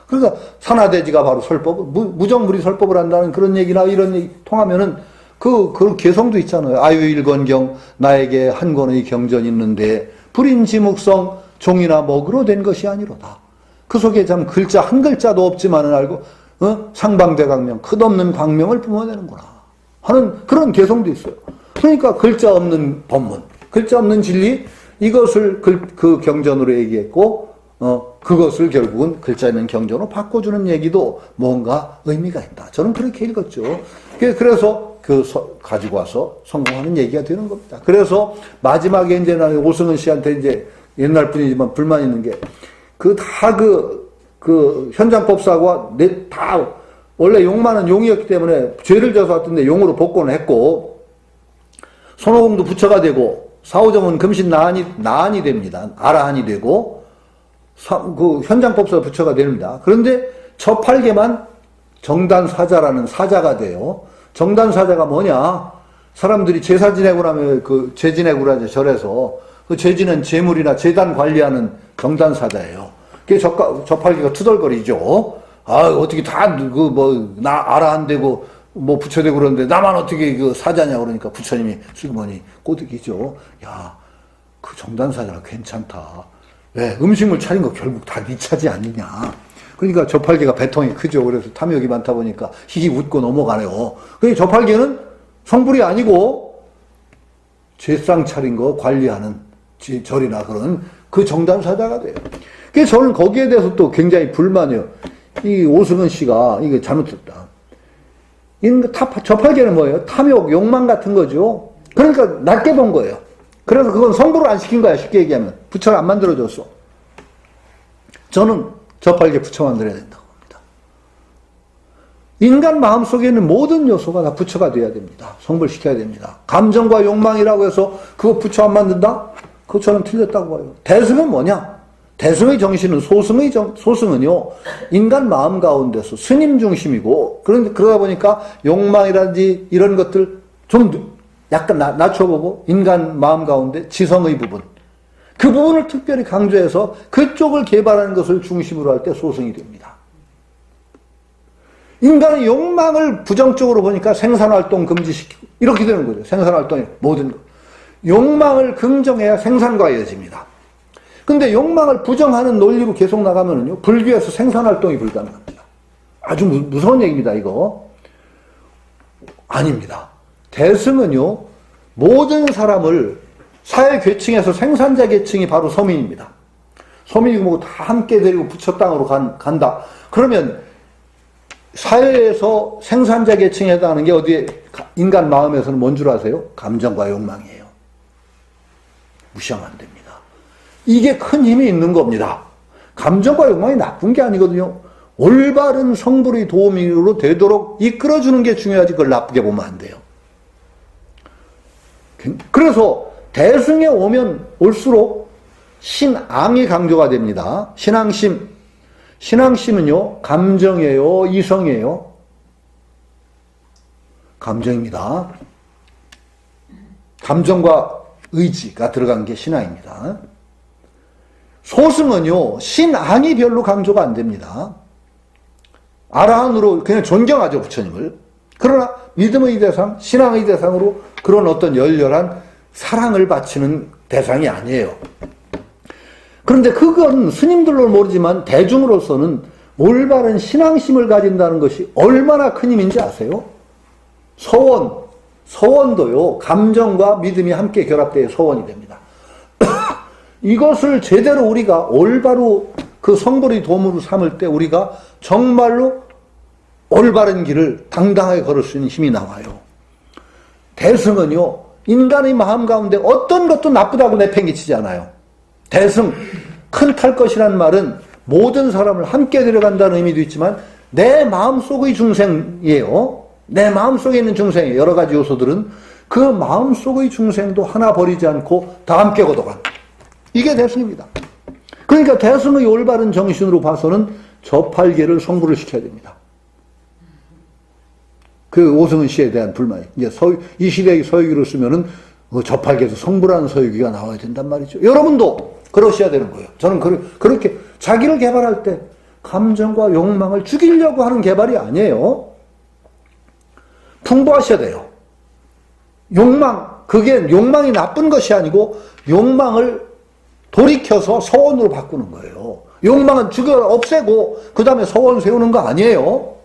B: 그러니까 산하대지가 바로 설법을, 무정불이 설법을 한다는 그런 얘기나 이런 얘기 통하면은 그 개성도 있잖아요. 아유일건경, 나에게 한 권의 경전이 있는데 불인지묵성 종이나 먹으로 된 것이 아니로다. 그 속에 참 글자 한 글자도 없지만은 알고 상방대광명, 끝없는 광명을 뿜어내는구나 하는 그런 개성도 있어요. 그러니까 글자 없는 법문, 글자 없는 진리, 이것을 그 경전으로 얘기했고 그것을 결국은 글자 있는 경전으로 바꿔주는 얘기도 뭔가 의미가 있다. 저는 그렇게 읽었죠. 그래서 가지고 와서 성공하는 얘기가 되는 겁니다. 그래서 마지막에 이제 오승은 씨한테 이제 옛날 분이지만 불만 있는 게 현장법사가 다 원래 용만은 용이었기 때문에 죄를 져서 왔던데 용으로 복권을 했고 손오공도 부처가 되고 사오정은 금신 나한이 됩니다. 아라한이 되고 현장법사 부처가 됩니다. 그런데 저팔계만 정단사자라는 사자가 돼요. 정단사자가 뭐냐? 사람들이 제사 지내고 나면 죄 지내고 그러죠. 절에서 죄 지는 제물이나 제단 관리하는 정단사자예요. 그래서 저팔계가 투덜거리죠. 어떻게 나 아라한 되고 부처 되고 그러는데 나만 어떻게 사자냐 그러니까 부처님이 슬그머니 꼬드기죠. 야, 그 정단사자가 괜찮다. 왜? 음식물 차린 거 결국 다 네 차지 아니냐. 그러니까 저팔계가 배통이 크죠. 그래서 탐욕이 많다 보니까 희희 웃고 넘어가네요. 그러니까 저팔계는 성불이 아니고 제상 차린 거 관리하는 절이나 그런 그 정단사자가 돼요. 그래서 저는 거기에 대해서 또 굉장히 불만해요. 이 오승은 씨가 이거 잘못했다. 저팔계는 뭐예요? 탐욕, 욕망 같은 거죠. 그러니까 낮게 본 거예요. 그래서 그건 성불을 안 시킨 거야. 쉽게 얘기하면. 부처를 안 만들어줬어. 저는 저팔계 부처 만들어야 된다고 합니다. 인간 마음속에 있는 모든 요소가 다 부처가 돼야 됩니다. 성불시켜야 됩니다. 감정과 욕망이라고 해서 그거 부처 안 만든다? 그거 저는 틀렸다고 봐요. 대승은 뭐냐? 대승의 정신은 소승은요, 인간 마음 가운데서 스님 중심이고, 그러다 보니까 욕망이라든지 이런 것들 좀 약간 낮춰보고, 인간 마음 가운데 지성의 부분, 그 부분을 특별히 강조해서 그쪽을 개발하는 것을 중심으로 할 때 소승이 됩니다. 인간의 욕망을 부정적으로 보니까 생산활동 금지시키고, 이렇게 되는 거죠. 생산활동의 모든 것. 욕망을 긍정해야 생산과 이어집니다. 근데 욕망을 부정하는 논리로 계속 나가면은요, 불교에서 생산활동이 불가능합니다. 아주 무서운 얘기입니다, 이거. 아닙니다. 대승은요, 모든 사람을 사회 계층에서 생산자 계층이 바로 서민입니다. 서민이고 뭐고 다 함께 데리고 부처 땅으로 간다. 그러면 사회에서 생산자 계층에 해당하는 게 어디에, 인간 마음에서는 뭔 줄 아세요? 감정과 욕망이에요. 무시하면 안 됩니다. 이게 큰 힘이 있는 겁니다. 감정과 욕망이 나쁜 게 아니거든요. 올바른 성불의 도움으로 되도록 이끌어주는 게 중요하지 그걸 나쁘게 보면 안 돼요. 그래서 대승에 오면 올수록 신앙이 강조가 됩니다. 신앙심. 신앙심은요, 감정이에요? 이성이에요? 감정입니다. 감정과 의지가 들어간 게 신앙입니다. 소승은요, 신앙이 별로 강조가 안 됩니다. 아라한으로 그냥 존경하죠, 부처님을. 그러나 믿음의 대상, 신앙의 대상으로 그런 어떤 열렬한 사랑을 바치는 대상이 아니에요. 그런데 그건 스님들로는 모르지만 대중으로서는 올바른 신앙심을 가진다는 것이 얼마나 큰 힘인지 아세요? 서원도요, 감정과 믿음이 함께 결합되어 서원이 됩니다. 이것을 제대로 우리가 올바로 그 성불의 도움으로 삼을 때 우리가 정말로 올바른 길을 당당하게 걸을 수 있는 힘이 나와요. 대승은요, 인간의 마음 가운데 어떤 것도 나쁘다고 내팽개치지 않아요. 대승, 큰 탈 것이란 말은 모든 사람을 함께 데려간다는 의미도 있지만 내 마음속의 중생이에요. 내 마음속에 있는 중생의 여러 가지 요소들은 그 마음속의 중생도 하나 버리지 않고 다 함께 걷어간. 이게 대승입니다. 그러니까 대승의 올바른 정신으로 봐서는 저팔계를 성불을 시켜야 됩니다. 그 오승은 씨에 대한 불만이. 이제 이 시대의 서유기를 쓰면은 저팔계에서 성불한 서유기가 나와야 된단 말이죠. 여러분도 그러셔야 되는 거예요. 저는 그렇게 자기를 개발할 때 감정과 욕망을 죽이려고 하는 개발이 아니에요. 풍부하셔야 돼요. 그게 욕망이 나쁜 것이 아니고 욕망을 돌이켜서 서원으로 바꾸는 거예요. 욕망은 없애고 그 다음에 서원 세우는 거 아니에요.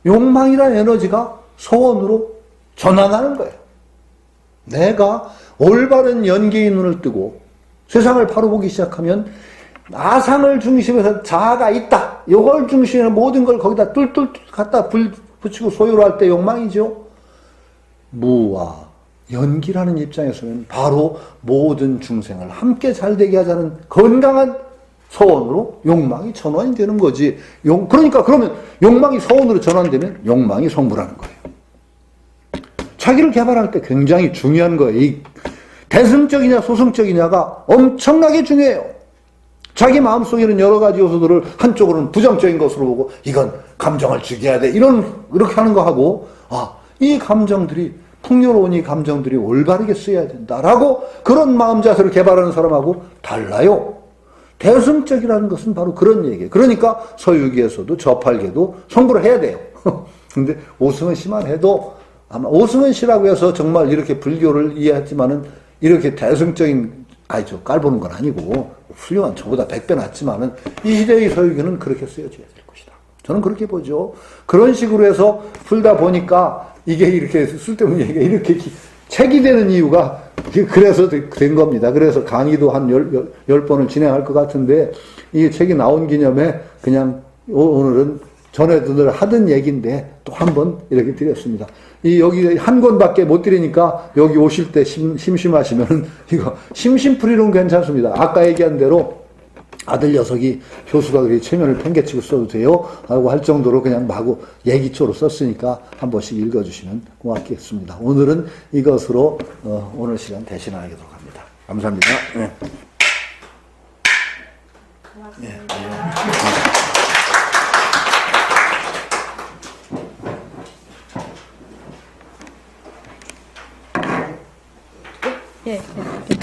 B: 욕망이라는 에너지가 서원으로 전환하는 거예요. 내가 올바른 연기의 눈을 뜨고 세상을 바로 보기 시작하면 아상을 중심에서 자아가 있다. 이걸 중심에 모든 걸 거기다 뚫뚫 갖다 붙이고 소유로 할 때 욕망이죠. 무와 연기라는 입장에서는 바로 모든 중생을 함께 잘되게 하자는 건강한 서원으로 욕망이 전환이 되는 거지. 그러니까 그러면 욕망이 서원으로 전환되면 욕망이 성불하는 거예요. 자기를 개발할 때 굉장히 중요한 거예요. 이 대승적이냐 소승적이냐가 엄청나게 중요해요. 자기 마음속에 있는 여러 가지 요소들을 한쪽으로는 부정적인 것으로 보고 이건 감정을 죽여야 돼. 이렇게 하는 거 하고 이 감정들이 풍요로운 이 감정들이 올바르게 쓰여야 된다라고 그런 마음 자세를 개발하는 사람하고 달라요. 대승적이라는 것은 바로 그런 얘기예요. 그러니까 서유기에서도 저팔계도 성불을 해야 돼요. 근데 오승은 씨만 해도 아마 오승은 씨라고 해서 정말 이렇게 불교를 이해했지만은 이렇게 대승적인 깔보는 건 아니고 훌륭한 저보다 100배 낫지만은 이 시대의 서유기는 그렇게 쓰여져야 될 것이다. 저는 그렇게 보죠. 그런 식으로 해서 풀다 보니까 이게 이렇게 쓸데없는 얘기가 이렇게 책이 되는 이유가 그래서 된 겁니다. 그래서 강의도 한 10번을 진행할 것 같은데 이 책이 나온 기념에 그냥 오늘은 전에도 늘 하던 얘기인데 또 한 번 이렇게 드렸습니다. 여기 한 권밖에 못 드리니까 여기 오실 때 심심하시면 이거 심심풀이로는 괜찮습니다. 아까 얘기한 대로 아들 녀석이 교수가 그렇게 체면을 팽개치고 써도 돼요? 라고 할 정도로 그냥 마구 얘기초로 썼으니까 한 번씩 읽어주시면 고맙겠습니다. 오늘은 이것으로 오늘 시간 대신하도록 합니다. 감사합니다. 네.
A: 고맙습니다.
C: 예, 예.